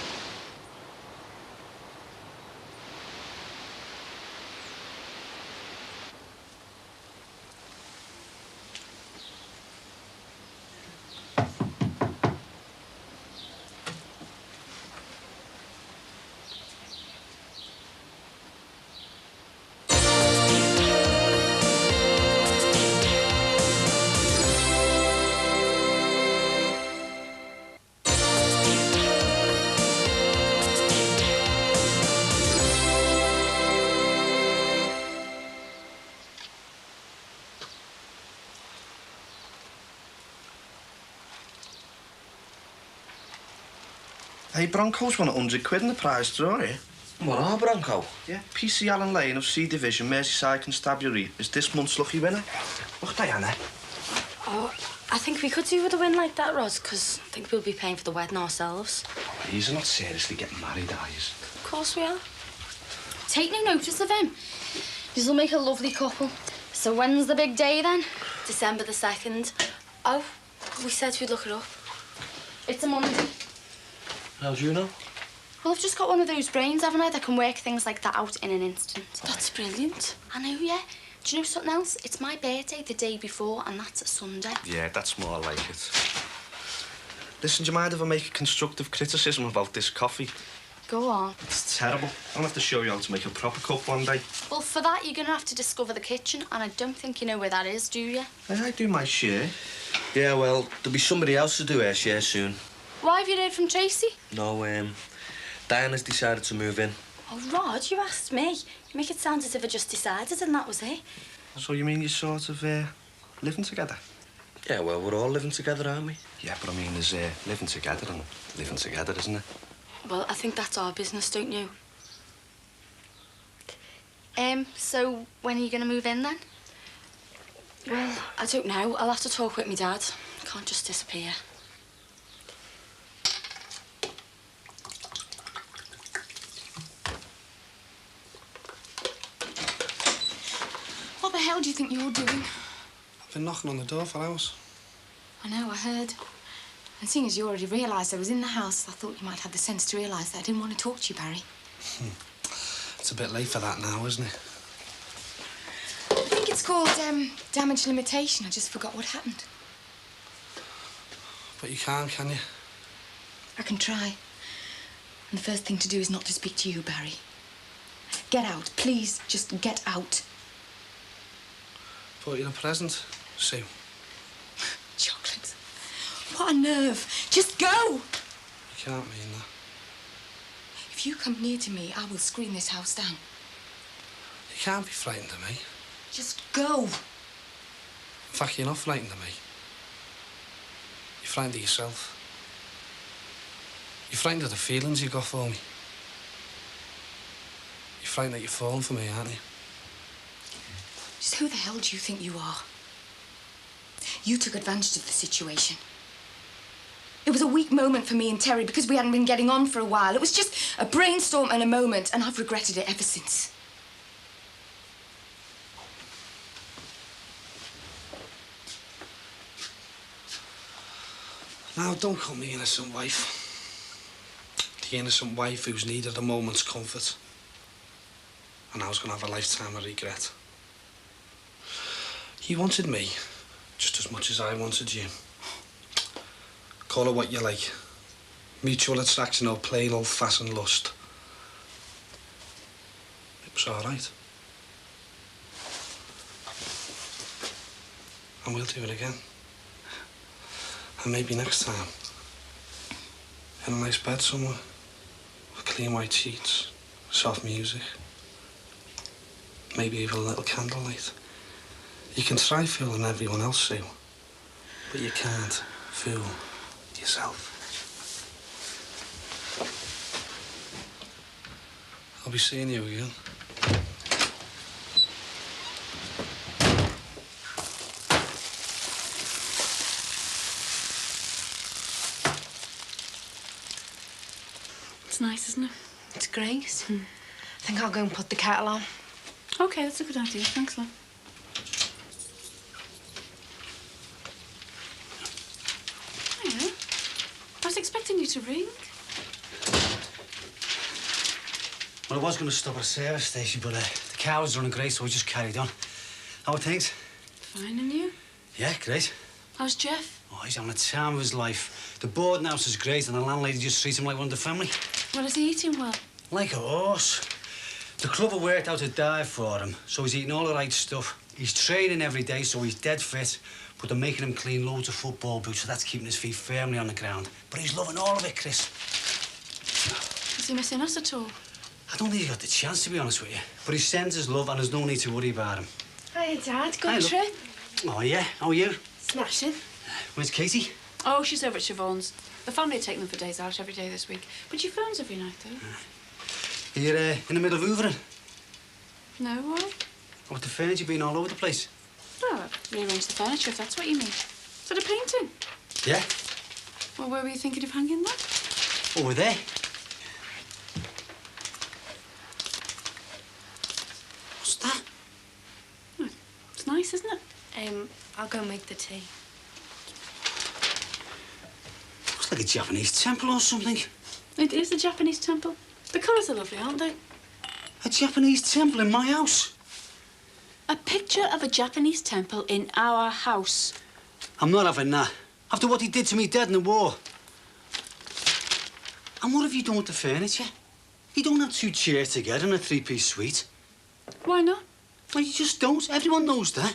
Hey, Broncos won £100 in the prize draw, eh? What are Bronco? Yeah, PC Allen Lane of C Division, Merseyside Constabulary is this month's lucky winner. Look, Diana. Oh, I think we could do with a win like that, Ros, because I think we'll be paying for the wedding ourselves. He's not seriously getting married, are you? Of course we are. Take no notice of him. You'll make a lovely couple. So when's the big day, then? December the 2nd. Oh, we said we'd look it up. It's a Monday. How do you know? Well, I've just got one of those brains, haven't I, that can work things like that out in an instant. That's brilliant. I know, yeah. Do you know something else? It's my birthday the day before, and that's a Sunday. Yeah, that's more like it. Listen, do you mind if I make a constructive criticism about this coffee? Go on. It's terrible. I'm gonna have to show you how to make a proper cup one day. Well, for that, you're going to have to discover the kitchen, and I don't think you know where that is, do you? I do my share. Yeah, well, there'll be somebody else to do her share soon. Why have you heard from Tracy? No, Diana's decided to move in. Oh, Rod, you asked me. You make it sound as if I just decided and that was it. So you mean you're sort of living together? Yeah, well, we're all living together, aren't we? Yeah, but I mean, there's living together and living together, isn't it? Well, I think that's our business, don't you? So when are you going to move in, then? Well, I don't know. I'll have to talk with my dad. I can't just disappear. What the hell do you think you're doing? I've been knocking on the door for hours. I know, I heard. And seeing as you already realised I was in the house, I thought you might have the sense to realise that I didn't want to talk to you, Barry. It's a bit late for that now, isn't it? I think it's called damage limitation. I just forgot what happened. But you can you? I can try. And the first thing to do is not to speak to you, Barry. Get out, please. Just get out. Bought you a present, Sue. Chocolate. What a nerve. Just go! You can't mean that. If you come near to me, I will scream this house down. You can't be frightened of me. Just go. In fact, you're not frightened of me. You're frightened of yourself. You're frightened of the feelings you got for me. You're frightened that you're falling for me, aren't you? Just who the hell do you think you are? You took advantage of the situation. It was a weak moment for me and Terry because we hadn't been getting on for a while. It was just a brainstorm and a moment, and I've regretted it ever since. Now, don't call me innocent wife. The innocent wife who's needed a moment's comfort. And I was going to have a lifetime of regret. You wanted me just as much as I wanted you. Call it what you like. Mutual attraction or plain old-fashioned lust. It was all right. And we'll do it again. And maybe next time, in a nice bed somewhere, with clean white sheets, soft music, maybe even a little candlelight. You can try fooling everyone else, Sue, but you can't fool yourself. I'll be seeing you again. It's nice, isn't it? It's great. I think I'll go and put the kettle on. OK, that's a good idea. Thanks, love. Hiya. I was expecting you to ring. Well, I was going to stop at a service station, but the car was running great, so we just carried on. How are things? Fine, and you? Yeah, great. How's Jeff? Oh, he's having the time of his life. The boarding house is great, and the landlady just treats him like one of the family. Well, is he eating well? Like a horse. The club have worked out a diet for him, so he's eating all the right stuff. He's training every day, so he's dead fit, but they're making him clean loads of football boots, so that's keeping his feet firmly on the ground. But he's loving all of it, Chris. Is he missing us at all? I don't think he got the chance, to be honest with you. But he sends his love, and there's no need to worry about him. Hiya, Dad. Good Hi, look. trip. Oh, yeah? How are you? Smashing. Where's Katie? Oh, she's over at Siobhan's. The family are taking them for days out every day this week. But she phones every night, though. You're in the middle of hoovering? No, why? With the furniture being all over the place? Well, I've rearranged the furniture, if that's what you mean. Is that a painting? Yeah. Well, where were you thinking of hanging that? Over there. What's that? Oh, it's nice, isn't it? I'll go make the tea. Looks like a Japanese temple or something. It is a Japanese temple. The colours are lovely, aren't they? A Japanese temple in my house? A picture of a Japanese temple in our house. I'm not having that. After what he did to me dad in the war. And what have you done with the furniture? You don't have two chairs together in a three-piece suite. Why not? Well, you just don't. Everyone knows that.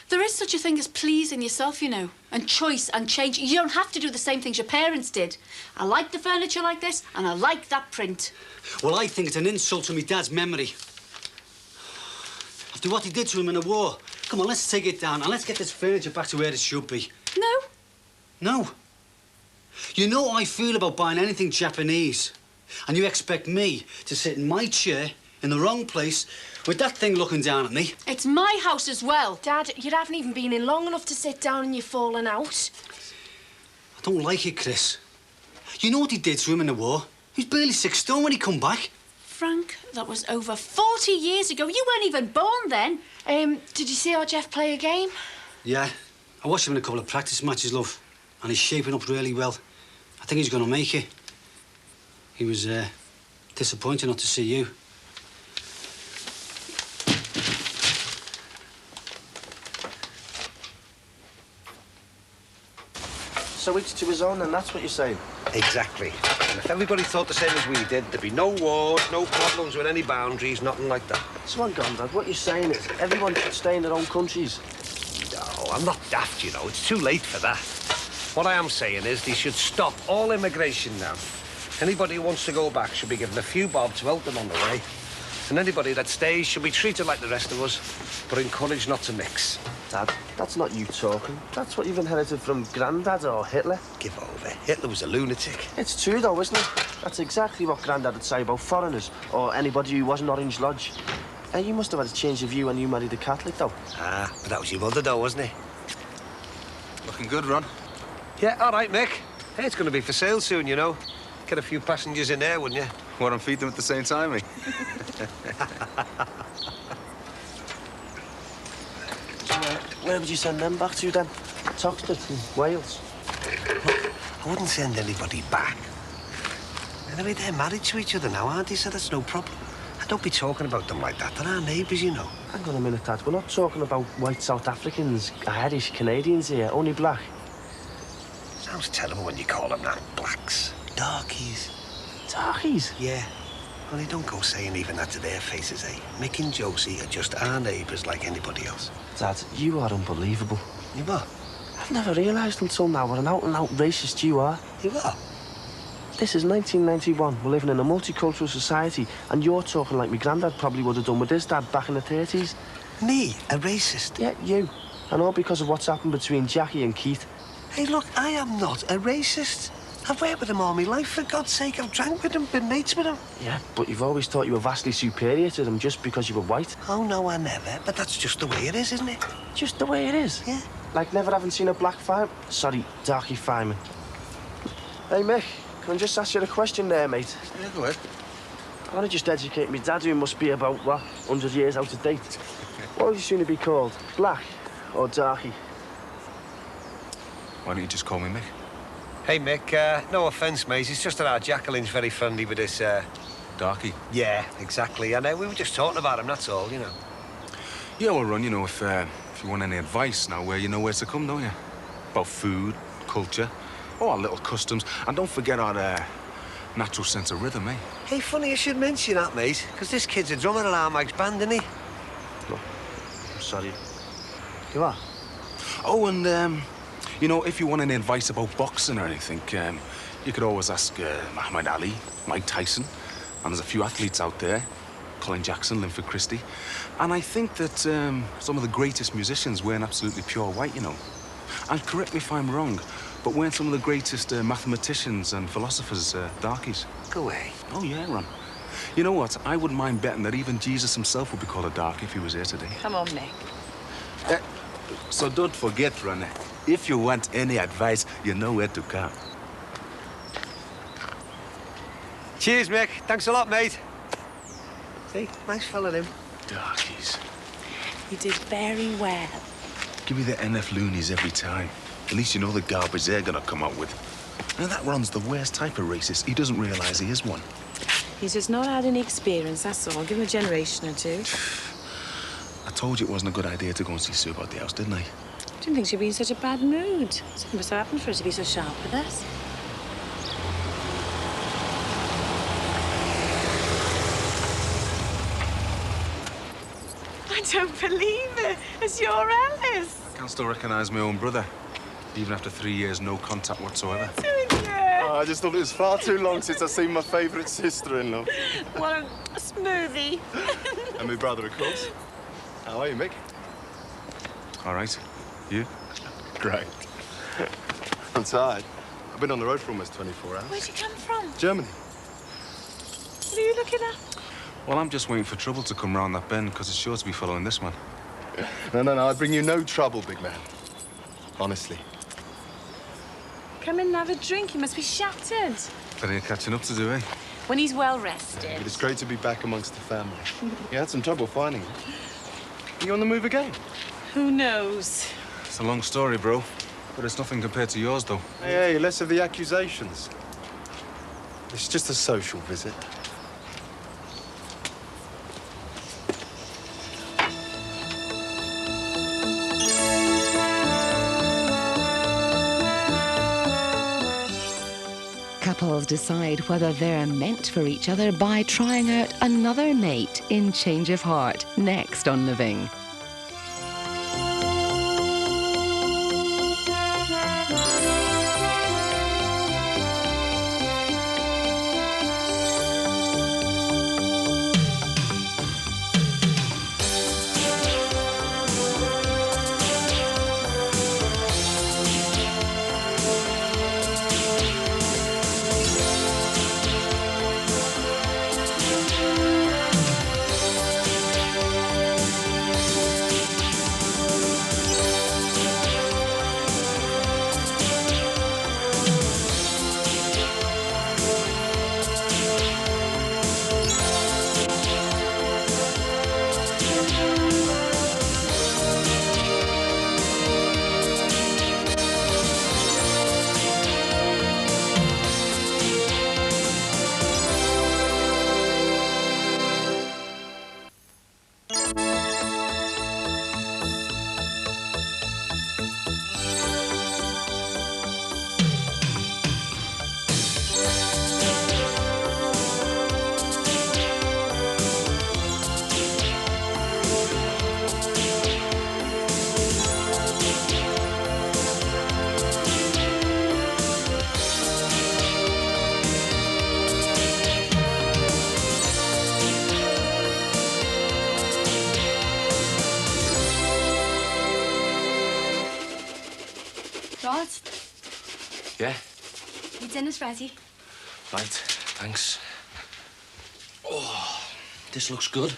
There is such a thing as pleasing yourself, you know, and choice and change. You don't have to do the same things your parents did. I like the furniture like this, and I like that print. Well, I think it's an insult to my dad's memory. After what he did to him in the war. Come on, let's take it down and let's get this furniture back to where it should be. No. No. You know how I feel about buying anything Japanese. And you expect me to sit in my chair in the wrong place with that thing looking down at me? It's my house as well. Dad, you haven't even been in long enough to sit down and you've fallen out. I don't like it, Chris. You know what he did to him in the war? He was barely 6 stone when he come back. Frank, that was over 40 years ago. You weren't even born then. Did you see our Jeff play a game? Yeah. I watched him in a couple of practice matches, love. And he's shaping up really well. I think he's going to make it. He was disappointed not to see you. So each to his own, and that's what you're saying? Exactly. And if everybody thought the same as we did, there'd be no wars, no problems with any boundaries, nothing like that. So on, Grandad, what you're saying is everyone should stay in their own countries. No, I'm not daft, you know. It's too late for that. What I am saying is they should stop all immigration now. Anybody who wants to go back should be given a few bob to help them on the way. And anybody that stays should be treated like the rest of us, but encouraged not to mix. Dad, that's not you talking. That's what you've inherited from Grandad or Hitler. Give over. Hitler was a lunatic. It's true, though, isn't it? That's exactly what Grandad would say about foreigners or anybody who wasn't Orange Lodge. You must have had a change of view when you married a Catholic, though. Ah, but that was your mother, though, wasn't it? Looking good, Ron. Yeah, all right, Mick. Hey, it's going to be for sale soon, you know. Get a few passengers in there, wouldn't you? Want to feed them at the same time, eh? So, where would you send them back to, then? Toxteth from Wales? Look, I wouldn't send anybody back. Anyway, they're married to each other now, aren't they? So that's no problem. And don't be talking about them like that. They're our neighbours, you know. Hang on a minute, Dad. We're not talking about white South Africans, Irish, Canadians here, only black. Sounds terrible when you call them that. Blacks. Darkies. Darkies? Yeah. Well, they don't go saying even that to their faces, eh? Mick and Josie are just our neighbours like anybody else. Dad, you are unbelievable. You what? I've never realised until now what an out-and-out racist you are. You what? This is 1991. We're living in a multicultural society, and you're talking like my granddad probably would have done with his dad back in the 30s. Me? A racist? Yeah, you. And all because of what's happened between Jackie and Keith. Hey, look, I am not a racist. I've worked with him all my life, for God's sake. I've drank with him, been mates with him. Yeah, but you've always thought you were vastly superior to them just because you were white. Oh, no, I never. But that's just the way it is, isn't it? Just the way it is? Yeah. Like never having seen a black fireman. Sorry, darky fireman. Hey, Mick, can I just ask you a question there, mate? Yeah, go ahead. I want to just educate me dad, who must be about, what, 100 years out of date. What would you sooner be called, black or darky? Why don't you just call me Mick? Hey, Mick, no offence, mate. It's just that our Jacqueline's very friendly with this, Darky? Yeah, exactly. And we were just talking about him, that's all, you know. Yeah, well, Ron, you know, if you want any advice now, you know where to come, don't you? About food, culture, all our little customs. And don't forget our natural sense of rhythm, eh? Hey, funny you should mention that, mate, because this kid's a drummer in our Mike's band, isn't he? Look, I'm sorry. You are? Oh, and, you know, if you want any advice about boxing or anything, you could always ask Muhammad Ali, Mike Tyson, and there's a few athletes out there, Colin Jackson, Linford Christie. And I think that some of the greatest musicians weren't absolutely pure white, you know. And correct me if I'm wrong, but weren't some of the greatest mathematicians and philosophers darkies? Go away. Oh, yeah, Ron. You know what? I wouldn't mind betting that even Jesus himself would be called a darkie if he was here today. Come on, Nick. So don't forget, Ron, if you want any advice, you know where to come. Cheers, Mick. Thanks a lot, mate. See, nice fella, him. Darkies. You did very well. Give me the NF loonies every time. At least you know the garbage they're gonna come up with. Now, that Ron's the worst type of racist. He doesn't realise he is one. He's just not had any experience, that's all. Give him a generation or two. I told you it wasn't a good idea to go and see Sue about the house, didn't I? Didn't think she'd be in such a bad mood. Something must have happened for her to be so sharp with us. I don't believe it. It's your Alice. I can still recognise my own brother, even after 3 years, no contact whatsoever. Oh, I just thought it was far too long since I've seen my favourite sister-in-law. What a smoothie. And my brother, of course. How are you, Mick? All right. You? Great. I'm tired. I've been on the road for almost 24 hours. Where'd you come from? Germany. What are you looking at? Well, I'm just waiting for trouble to come round that bend, because it's sure to be following this man. No, I bring you no trouble, big man. Honestly. Come in and have a drink. You must be shattered. Plenty of catching up to do, eh? When he's well rested. But it's great to be back amongst the family. You had some trouble finding me. Are you on the move again? Who knows? It's a long story, bro. But it's nothing compared to yours, though. Hey, less of the accusations. It's just a social visit. Couples decide whether they're meant for each other by trying out another mate in Change of Heart, next on Living. Rod, Yeah? your dinner's ready. Right, thanks. Oh, this looks good.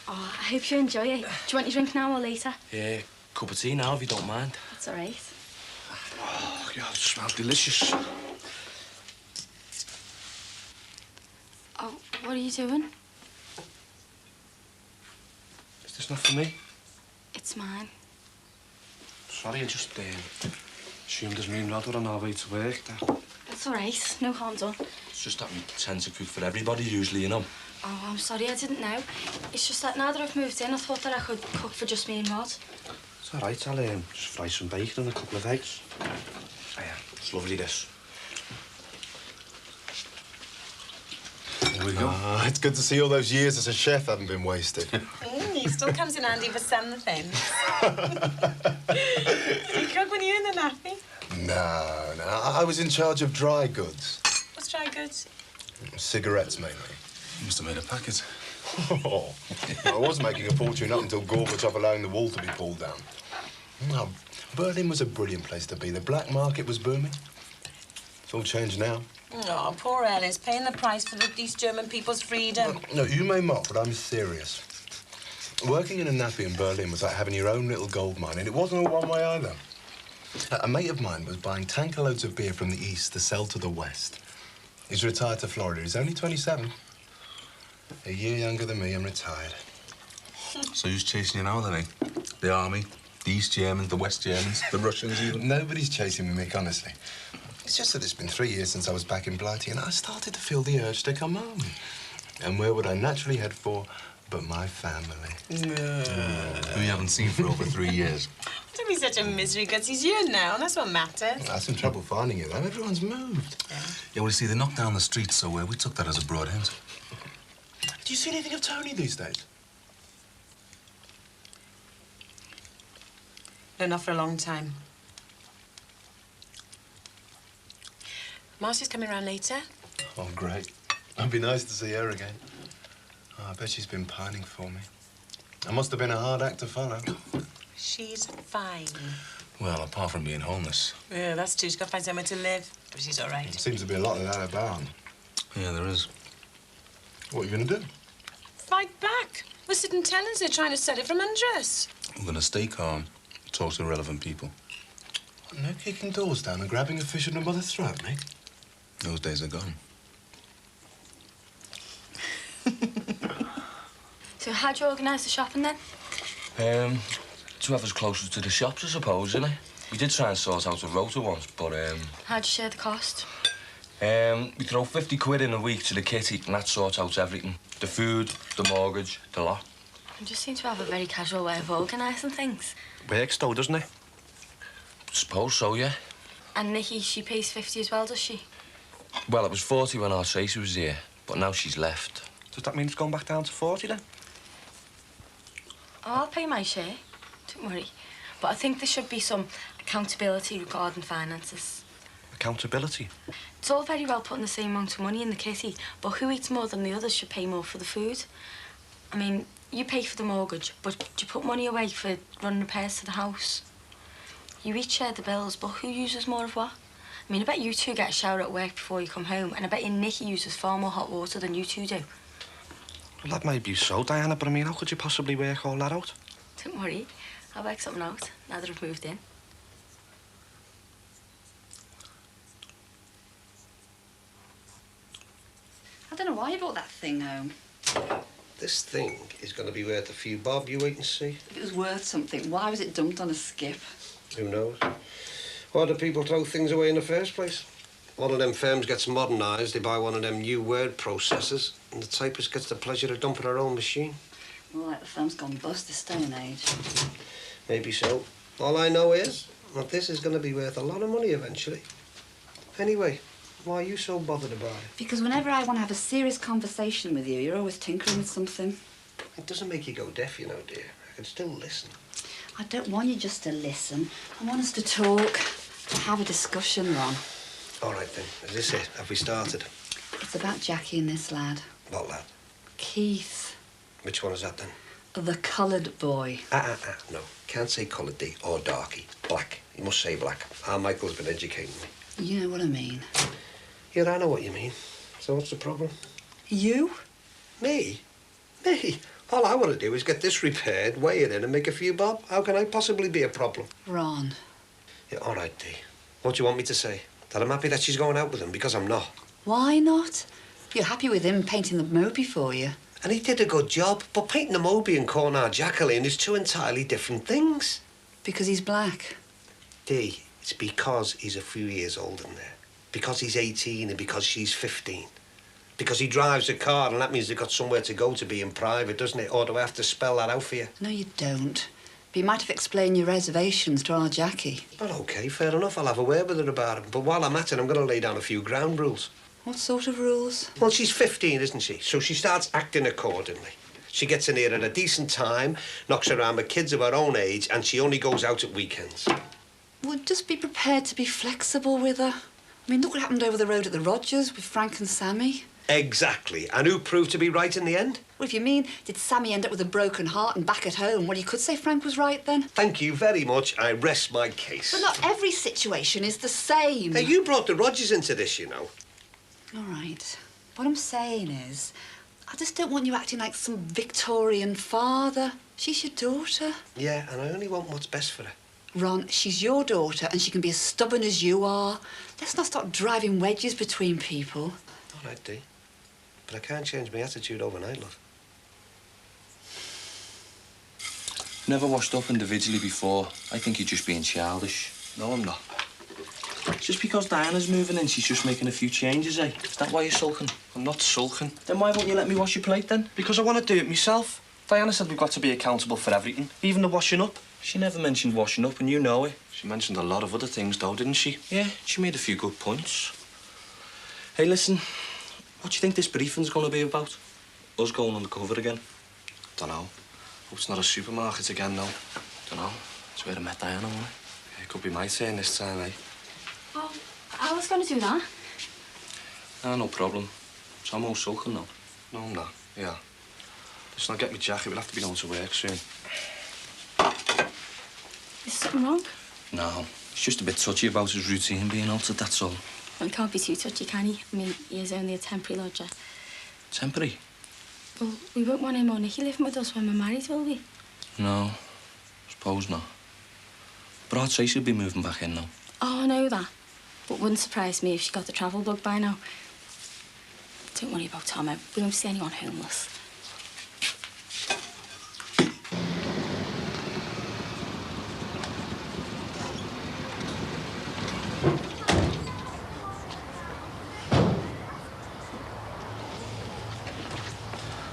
Oh, I hope you enjoy it. Do you want your drink now or later? Yeah, cup of tea now, if you don't mind. That's all right. Oh, God, it smells delicious. Oh, what are you doing? Is this not for me? It's mine. Sorry, I just assumed as me and Rod were on our way to work. That's all right. No harm done. It's just that we tend to cook for everybody usually, you know. Oh, I'm sorry. I didn't know. It's just that now that I've moved in, I thought that I could cook for just me and Rod. It's all right. I'll just fry some bacon and a couple of eggs. Yeah, it's lovely, this. There we go. It's good to see all those years as a chef haven't been wasted. He still comes in handy for some things. You cook when you're in the nappy? No. I was in charge of dry goods. What's dry goods? Cigarettes, mainly. You must have made a packet. Oh, I was making a fortune up until Gorbachev allowing the wall to be pulled down. No, Berlin was a brilliant place to be. The black market was booming. It's all changed now. Oh, poor Ellis, paying the price for the East German people's freedom. No, you may mock, but I'm serious. Working in a nappy in Berlin was like having your own little gold mine, and it wasn't all one way either. A mate of mine was buying tanker loads of beer from the east to sell to the west. He's retired to Florida. He's only 27. A year younger than me and retired. So who's chasing you now, then, eh? The army, the East Germans, the West Germans, the Russians even? Nobody's chasing me, Mick, honestly. It's just that it's been 3 years since I was back in Blighty, and I started to feel the urge to come home. And where would I naturally head for but my family? Who you haven't seen for over 3 years. Don't be such a misery, because he's here now, and that's what matters. I had some trouble finding you, though. Everyone's moved. Yeah, well, you see, they knocked down the street, so we took that as a broad hint. Do you see anything of Tony these days? No, not for a long time. Marcy's coming round later. Oh, great. It'd be nice to see her again. Oh, I bet she's been pining for me. It must have been a hard act to follow. She's fine. Well, apart from being homeless. Yeah, that's true. She's got to find somewhere to live. But she's all right. There seems to be a lot of that about. Yeah, there is. What are you going to do? Fight back. We're sitting tenants. They're trying to sell it from under us. I'm going to stay calm, talk to relevant people. No kicking doors down and grabbing a fisherman by the throat, mate. Those days are gone. So how'd you organise the shopping then? To have us closer to the shops, I suppose, innit? We did try and sort out a rota once, but, How'd you share the cost? we throw 50 quid in a week to the kitty, and that sorts out everything. The food, the mortgage, the lot. You just seem to have a very casual way of organising things. Works though, doesn't it? Suppose so, yeah. And Nikki, she pays 50 as well, does she? Well, it was 40 when our Tracy was here, but now she's left. Does that mean it's gone back down to 40 then? Oh, I'll pay my share. Don't worry. But I think there should be some accountability regarding finances. Accountability? It's all very well putting the same amount of money in the kitty, but who eats more than the others should pay more for the food. I mean, you pay for the mortgage, but do you put money away for running repairs to the house? You each share the bills, but who uses more of what? I mean, I bet you two get a shower at work before you come home, and I bet your Nikki uses far more hot water than you two do. Well, that may be so, Diana, but I mean, how could you possibly work all that out? Don't worry, I'll work something out now that I've moved in. I don't know why you brought that thing home. This thing is going to be worth a few bob, you wait and see. If it was worth something, why was it dumped on a skip? Who knows? Why do people throw things away in the first place? One of them firms gets modernised, they buy one of them new word processors, and the typist gets the pleasure of dumping her own machine. Well, like the firm's gone bust this day and age. Maybe so. All I know is that this is going to be worth a lot of money eventually. Anyway, why are you so bothered about it? Because whenever I want to have a serious conversation with you, you're always tinkering with something. It doesn't make you go deaf, you know, dear. I can still listen. I don't want you just to listen. I want us to talk, to have a discussion, Ron. All right, then. Is this it? Have we started? It's about Jackie and this lad. What lad? Keith. Which one is that, then? The coloured boy. No. Can't say coloured D or darky. Black. You must say black. Our Michael's been educating me. You know what I mean. Yeah, I know what you mean. So what's the problem? You? Me? Me? All I want to do is get this repaired, weigh it in and make a few bob. How can I possibly be a problem? Ron. Yeah, all right, Dee. What do you want me to say? That I'm happy that she's going out with him because I'm not. Why not? You're happy with him painting the Moby for you. And he did a good job, but painting the Moby and calling our Jacqueline is two entirely different things. Because he's black. Dee, it's because he's a few years older than her. Because he's 18 and because she's 15. Because he drives a car and that means they've got somewhere to go to be in private, doesn't it? Or do I have to spell that out for you? No, you don't. But you might have explained your reservations to our Jackie. Well, OK, fair enough. I'll have a word with her about it. But while I'm at it, I'm going to lay down a few ground rules. What sort of rules? Well, she's 15, isn't she? So she starts acting accordingly. She gets in here at a decent time, knocks around with kids of her own age, and she only goes out at weekends. Well, just be prepared to be flexible with her. I mean, look what happened over the road at the Rogers with Frank and Sammy. Exactly. And who proved to be right in the end? Well, if you mean, did Sammy end up with a broken heart and back at home? Well, you could say Frank was right then. Thank you very much. I rest my case. But not every situation is the same. Hey, you brought the Rogers into this, you know. All right. What I'm saying is, I just don't want you acting like some Victorian father. She's your daughter. Yeah, and I only want what's best for her. Ron, she's your daughter and she can be as stubborn as you are. Let's not start driving wedges between people. All right, Dee. But I can't change my attitude overnight, love. Never washed up individually before. I think you're just being childish. No, I'm not. Just because Diana's moving in, she's just making a few changes, eh? Is that why you're sulking? I'm not sulking. Then why won't you let me wash your plate, then? Because I want to do it myself. Diana said we've got to be accountable for everything, even the washing up. She never mentioned washing up, and you know it. She mentioned a lot of other things, though, didn't she? Yeah, she made a few good points. Hey, listen, what do you think this briefing's going to be about? Us going undercover again? Don't know. Hope it's not a supermarket again, though. Don't know. It's where I met Diana, wasn't it? It could be my turn this time, eh? Oh, I was going to do that. Ah, no problem. So I'm all sulking now. No, I'm not. Yeah. Listen, I'll get my jacket. We'll have to be going to work soon. Is something wrong? No, he's just a bit touchy about his routine being altered, that's all. Well, he can't be too touchy, can he? I mean, he is only a temporary lodger. Temporary? Well, we won't want him or Nicky living with us when we're married, will we? No, suppose not. But I'd say she'd be moving back in now. Oh, I know that. But wouldn't surprise me if she got the travel bug by now. Don't worry about Tom. We won't see anyone homeless.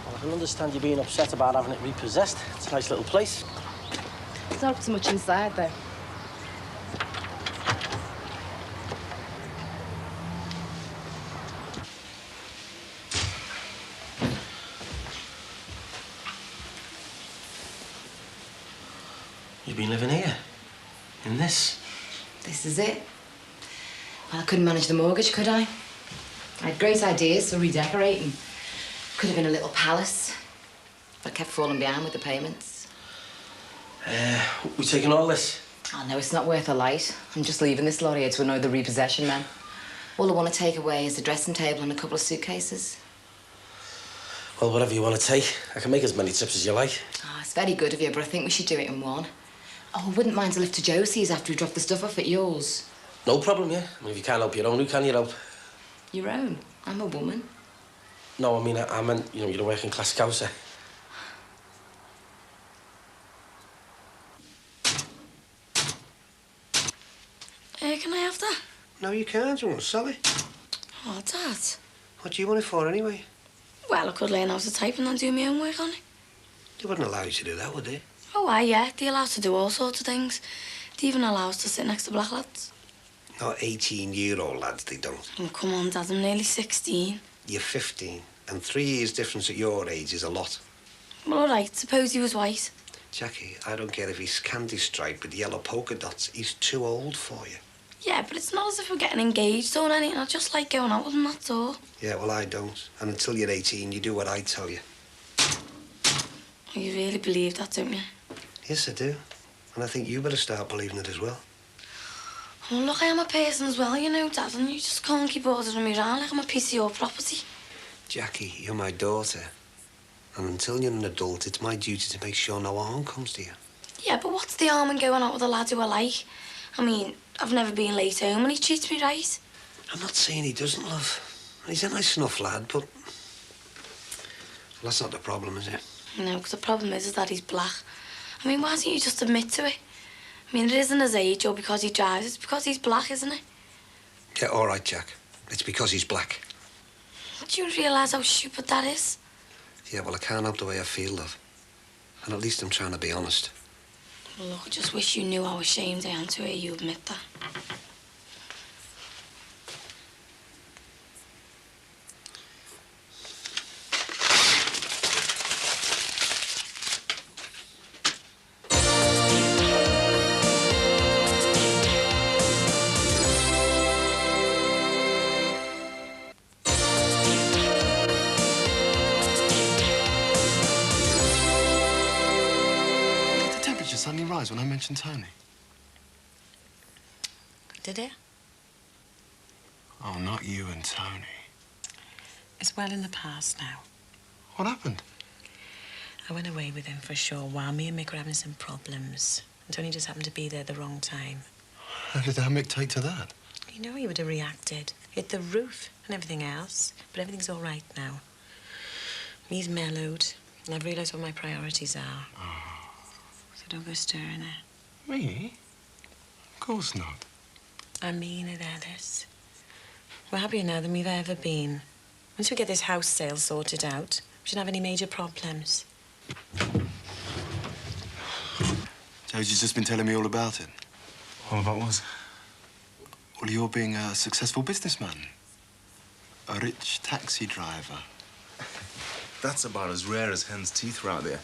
Well, I can understand you being upset about having it repossessed. It's a nice little place. There's not so much inside, though. You've been living here? In this? This is it. Well, I couldn't manage the mortgage, could I? I had great ideas for redecorating. Could have been a little palace. But I kept falling behind with the payments. We taking all this? Oh, no, it's not worth a light. I'm just leaving this lot here to annoy the repossession men. All I want to take away is the dressing table and a couple of suitcases. Well, whatever you want to take. I can make as many trips as you like. Oh, it's very good of you, but I think we should do it in one. Oh, I wouldn't mind to lift to Josie's after we drop the stuff off at yours. No problem, yeah. I mean, if you can't help your own, who can you help? Your own? I'm a woman. No, I mean, I meant, you know, you're a working-class scouser. Can I have that? No, you can't. You won't sell it. Oh, Dad. What do you want it for, anyway? Well, I could learn how to type and then do my own work on it. They wouldn't allow you to do that, would they? Oh, aye, yeah. They're allowed to do all sorts of things. They even allow us to sit next to black lads. Not 18-year-old lads, they don't. Oh, come on, Dad. I'm nearly 16. You're 15, and 3 years difference at your age is a lot. Well, all right. Suppose he was white. Jackie, I don't care if he's candy striped with yellow polka dots. He's too old for you. Yeah, but it's not as if we're getting engaged or anything. I just like going out with him, that's all. Yeah, well, I don't. And until you're 18, you do what I tell you. Oh, you really believe that, don't you? Yes, I do. And I think you better start believing it as well. Oh, look, I am a person as well, you know, Dad, and you just can't keep ordering me around like I'm a piece of your property. Jackie, you're my daughter. And until you're an adult, it's my duty to make sure no harm comes to you. Yeah, but what's the harm in going out with a lad who I like? I mean, I've never been late home and he treats me right. I'm not saying he doesn't, love. He's a nice enough lad, but... Well, that's not the problem, is it? No, because the problem is that he's black. I mean, why don't you just admit to it? I mean, it isn't his age or because he drives. It's because he's black, isn't it? Yeah, all right, Jack. It's because he's black. Do you realise how stupid that is? Yeah, well, I can't help the way I feel, love. And at least I'm trying to be honest. Well, look, I just wish you knew how ashamed I am to hear you admit that. Suddenly rise when I mentioned Tony? Did it? Oh, not you and Tony. It's well in the past now. What happened? I went away with him for a short while. Me and Mick were having some problems. And Tony just happened to be there at the wrong time. How did our Mick take to that? You know he would have reacted. Hit the roof and everything else. But everything's all right now. He's mellowed. And I've realised what my priorities are. Oh. So don't go stirring it. Me? Of course not. I mean it, Alice. We're happier now than we've ever been. Once we get this house sale sorted out, we shouldn't have any major problems. Josie's just been telling me all about it. All about what? Well, you're being a successful businessman. A rich taxi driver. That's about as rare as hen's teeth are out there.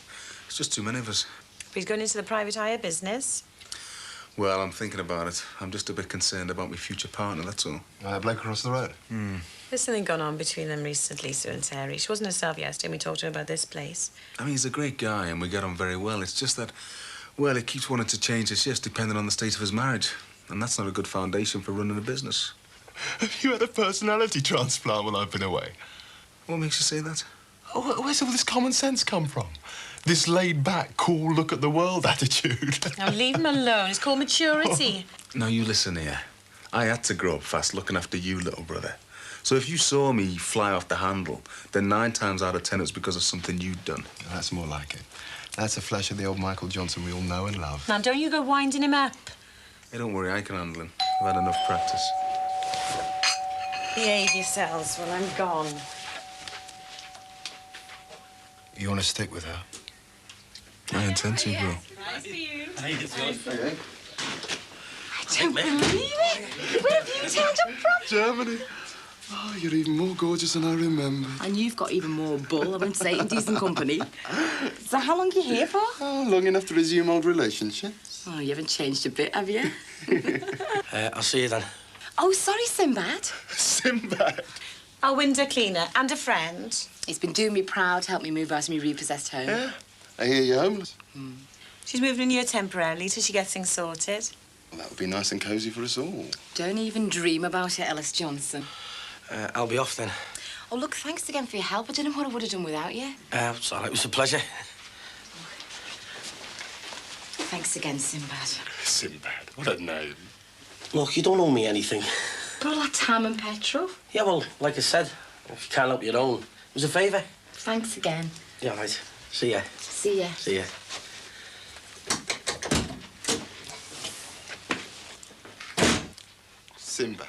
It's just too many of us. But he's going into the private hire business. Well, I'm thinking about it. I'm just a bit concerned about my future partner, that's all. Blake across the road? There's something gone on between them recently, Sue and Terry. She wasn't herself yesterday and we talked to her about this place. I mean, he's a great guy and we get on very well. It's just that, Well, he keeps wanting to change his shifts depending on the state of his marriage. And that's not a good foundation for running a business. Have you had a personality transplant while I've been away? What makes you say that? Oh, where's all this common sense come from? This laid-back, cool look-at-the-world attitude. Now, leave him alone. It's called maturity. Now, you listen here. I had to grow up fast looking after you, little brother. So if you saw me fly off the handle, then 9 times out of 10 it was because of something you'd done. That's more like it. That's a flash of the old Michael Johnson we all know and love. Now, don't you go winding him up. Hey, don't worry, I can handle him. I've had enough practice. Behave yourselves while I'm gone. You want to stick with her? I intend to, bro. Nice to you. Hey, I don't believe it. Where have you turned up from? Germany. Oh, you're even more gorgeous than I remember. And you've got even more bull, I wouldn't say, in decent company. So how long are you here for? Oh, long enough to resume old relationships. Oh, you haven't changed a bit, have you? I'll see you then. Oh, sorry, Sinbad. Sinbad? Our window cleaner and a friend. He's been doing me proud to help me move out of my repossessed home. Yeah? I hear you're homeless. She's moving in here temporarily till she gets things sorted. Well, that would be nice and cosy for us all. Don't even dream about it, Ellis Johnson. I'll be off then. Oh, look, thanks again for your help. I don't know what I would have done without you. It's all right. It was a pleasure. Thanks again, Sinbad. Sinbad, what a name. Look, you don't owe me anything. Got all that time and petrol. Yeah, well, like I said, if you can't help your own, it was a favour. Thanks again. Yeah, right. See ya. See ya. See ya. Sinbad.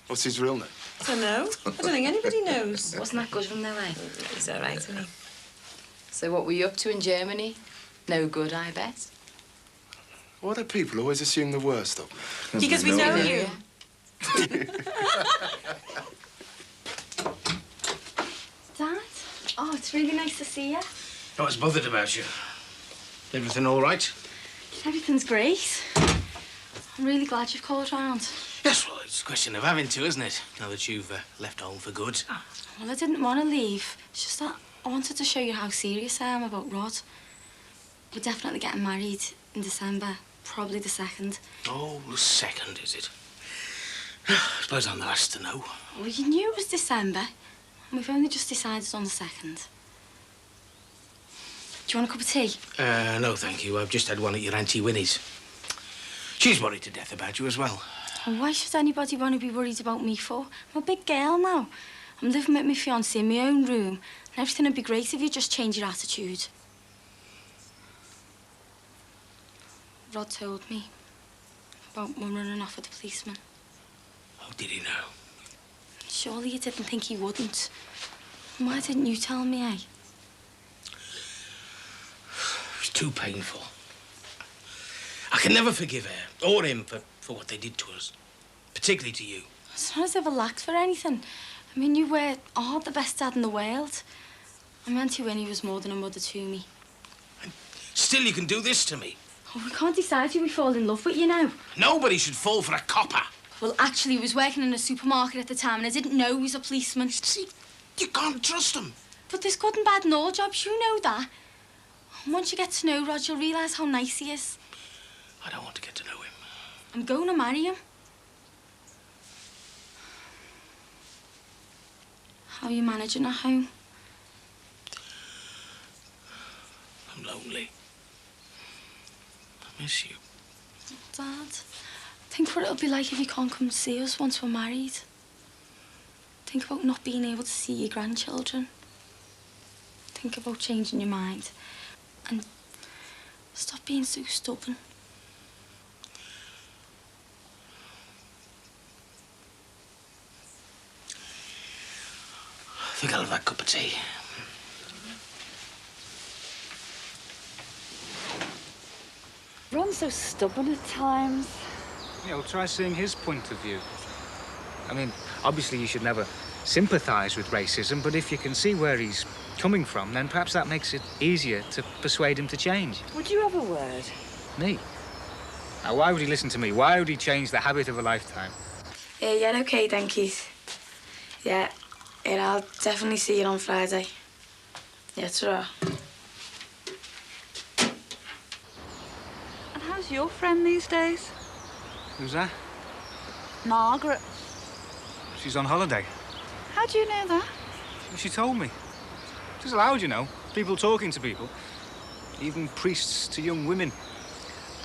What's his real name? I don't know. I don't think anybody knows. Wasn't that good of him, though, eh? He's all right, isn't he? So what were you up to in Germany? No good, I bet. Why do people always assume the worst of me? Because we know you. Dad? Oh, it's really nice to see you. I was bothered about you. Everything all right? Everything's great. I'm really glad you've called round. Yes, well, it's a question of having to, isn't it? Now that you've left home for good. Well, I didn't want to leave. It's just that I wanted to show you how serious I am about Rod. We're definitely getting married in December, probably the 2nd. Oh, the 2nd, is it? I suppose I'm the last to know. Well, you knew it was December, and we've only just decided on the 2nd. Do you want a cup of tea? No, thank you. I've just had one at your Auntie Winnie's. She's worried to death about you as well. Well, why should anybody want to be worried about me for? I'm a big girl now. I'm living with my fiancé in my own room, and everything would be great if you just change your attitude. Rod told me about Mum running off with the policeman. Oh, did he know? Surely you didn't think he wouldn't. Why didn't you tell me, eh? It's too painful. I can never forgive her, or him, for what they did to us. Particularly to you. It's not as if I lacked for anything. I mean, you were the best dad in the world. I mean, Auntie Winnie was more than a mother to me. And still you can do this to me. Oh, we can't decide who we fall in love with, you know. Nobody should fall for a copper. Well, actually, he was working in a supermarket at the time, and I didn't know he was a policeman. See, you can't trust him. But there's good and bad in all jobs, you know that. And once you get to know Rod, you'll realise how nice he is. I don't want to get to know him. I'm going to marry him. How are you managing at home? I'm lonely. I miss you. Dad, think what it'll be like if you can't come to see us once we're married. Think about not being able to see your grandchildren. Think about changing your mind. And stop being so stubborn. I think I'll have that cup of tea. Ron's so stubborn at times. Yeah, well, try seeing his point of view. I mean, obviously you should never sympathise with racism, but if you can see where he's coming from, then perhaps that makes it easier to persuade him to change. Would you have a word? Me? Now, why would he listen to me? Why would he change the habit of a lifetime? Yeah, okay, thank you. Yeah, I'll definitely see you on Friday. Yeah, ta-ra. How's your friend these days? Who's that? Margaret. She's on holiday. How do you know that? Well, she told me. It's allowed, you know. People talking to people. Even priests to young women.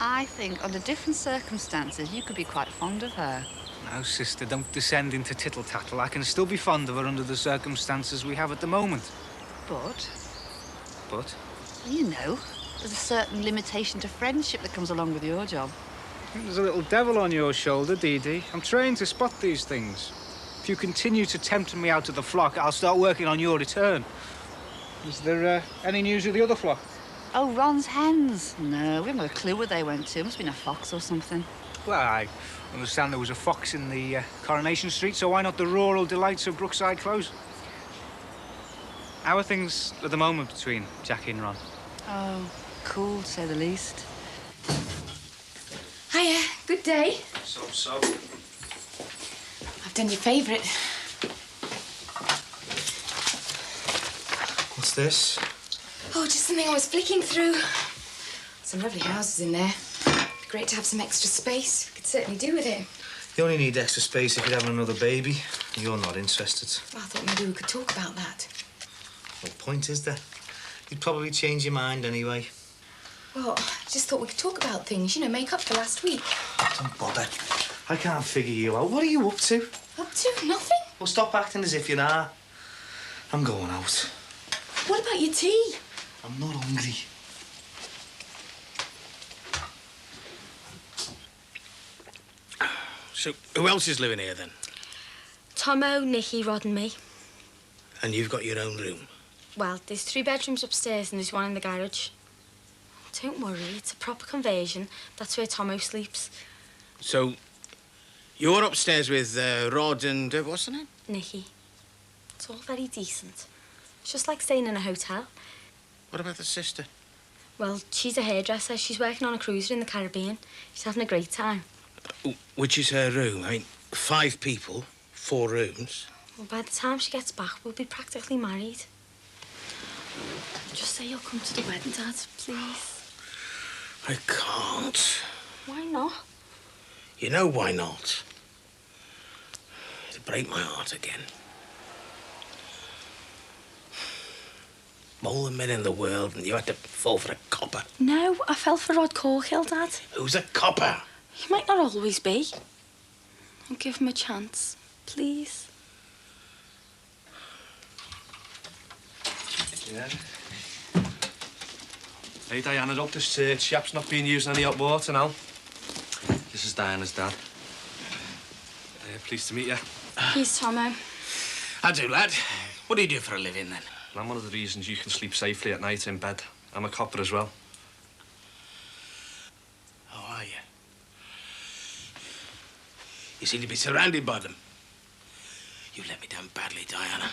I think under different circumstances, you could be quite fond of her. Now, sister, don't descend into tittle-tattle. I can still be fond of her under the circumstances we have at the moment. But, But? you know, there's a certain limitation to friendship that comes along with your job. There's a little devil on your shoulder, Dee Dee. I'm trained to spot these things. If you continue to tempt me out of the flock, I'll start working on your return. Is there any news of the other flock? Oh, Ron's hens. No, we haven't got a clue where they went to. Must have been a fox or something. Well, I understand there was a fox in the Coronation Street, so why not the rural delights of Brookside Close? How are things at the moment between Jackie and Ron? Oh, cool, to say the least. Hiya, good day. So. I've done your favourite. What's this? Oh, just something I was flicking through. Some lovely houses in there. Be great to have some extra space. Could certainly do with it. You only need extra space if you're having another baby. You're not interested. Well, I thought maybe we could talk about that. What point is there? You'd probably change your mind anyway. Well, I just thought we could talk about things, you know, make up for last week. Don't bother. I can't figure you out. What are you up to? Up to nothing? Well, stop acting as if you are. I'm going out. What about your tea? I'm not hungry. So, who else is living here, then? Tomo, Nicky, Rod and me. And you've got your own room? Well, there's 3 bedrooms upstairs and there's one in the garage. Don't worry, it's a proper conversion. That's where Tomo sleeps. So, you're upstairs with Rod and... what's her name? Nicky. It's all very decent. It's just like staying in a hotel. What about the sister? Well, she's a hairdresser. She's working on a cruiser in the Caribbean. She's having a great time. Which is her room? I mean, 5 people, 4 rooms. Well, by the time she gets back, we'll be practically married. Just say you'll come to the wedding, Dad, please. I can't. Why not? You know why not? It'd break my heart again. All the men in the world, and you had to fall for a copper. No, I fell for Rod Corkill, Dad. Who's a copper? He might not always be. I'll give him a chance, please. Yeah. Hey, Diana, hope this chap's not being used in any hot water now. This is Diana's dad. Pleased to meet you. He's Tomo. I do, lad. What do you do for a living, then? I'm one of the reasons you can sleep safely at night in bed. I'm a copper as well. How are you? You seem to be surrounded by them. You let me down badly, Diana.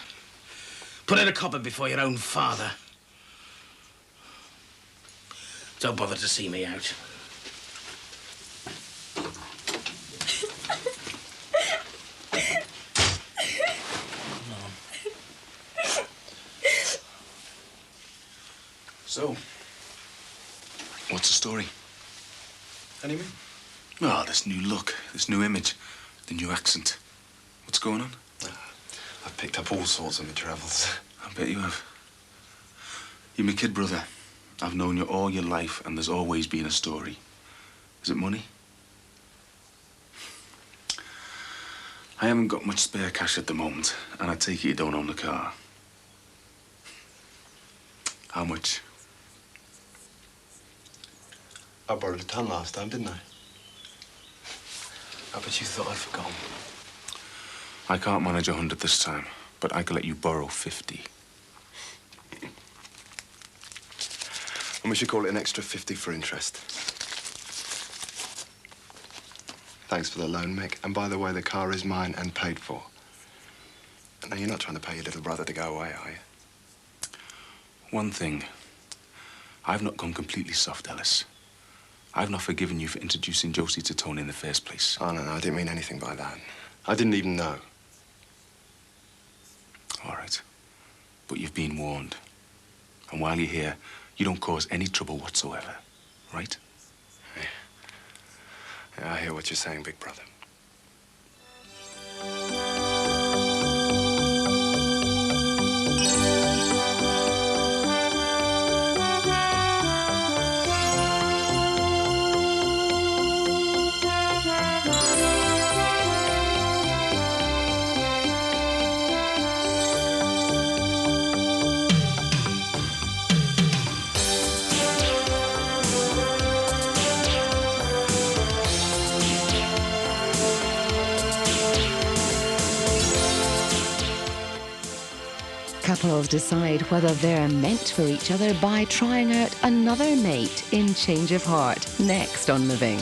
Put in a copper before your own father. Don't bother to see me out. So, what's the story? Anything? Oh, this new look, this new image, the new accent. What's going on? I've picked up all sorts in my travels. I bet you have. You're my kid brother. I've known you all your life, and there's always been a story. Is it money? I haven't got much spare cash at the moment, and I take it you don't own the car. How much? I borrowed a ton last time, didn't I? I bet you thought I'd forgotten. I can't manage 100 this time, but I can let you borrow 50. And we should call it an extra 50 for interest. Thanks for the loan, Mick. And by the way, the car is mine and paid for. Now, you're not trying to pay your little brother to go away, are you? One thing. I've not gone completely soft, Ellis. I've not forgiven you for introducing Josie to Tony in the first place. Oh, no, I didn't mean anything by that. I didn't even know. All right. But you've been warned. And while you're here, you don't cause any trouble whatsoever, right? Yeah. Yeah, I hear what you're saying, big brother. Couples decide whether they're meant for each other by trying out another mate in Change of Heart, next on Living.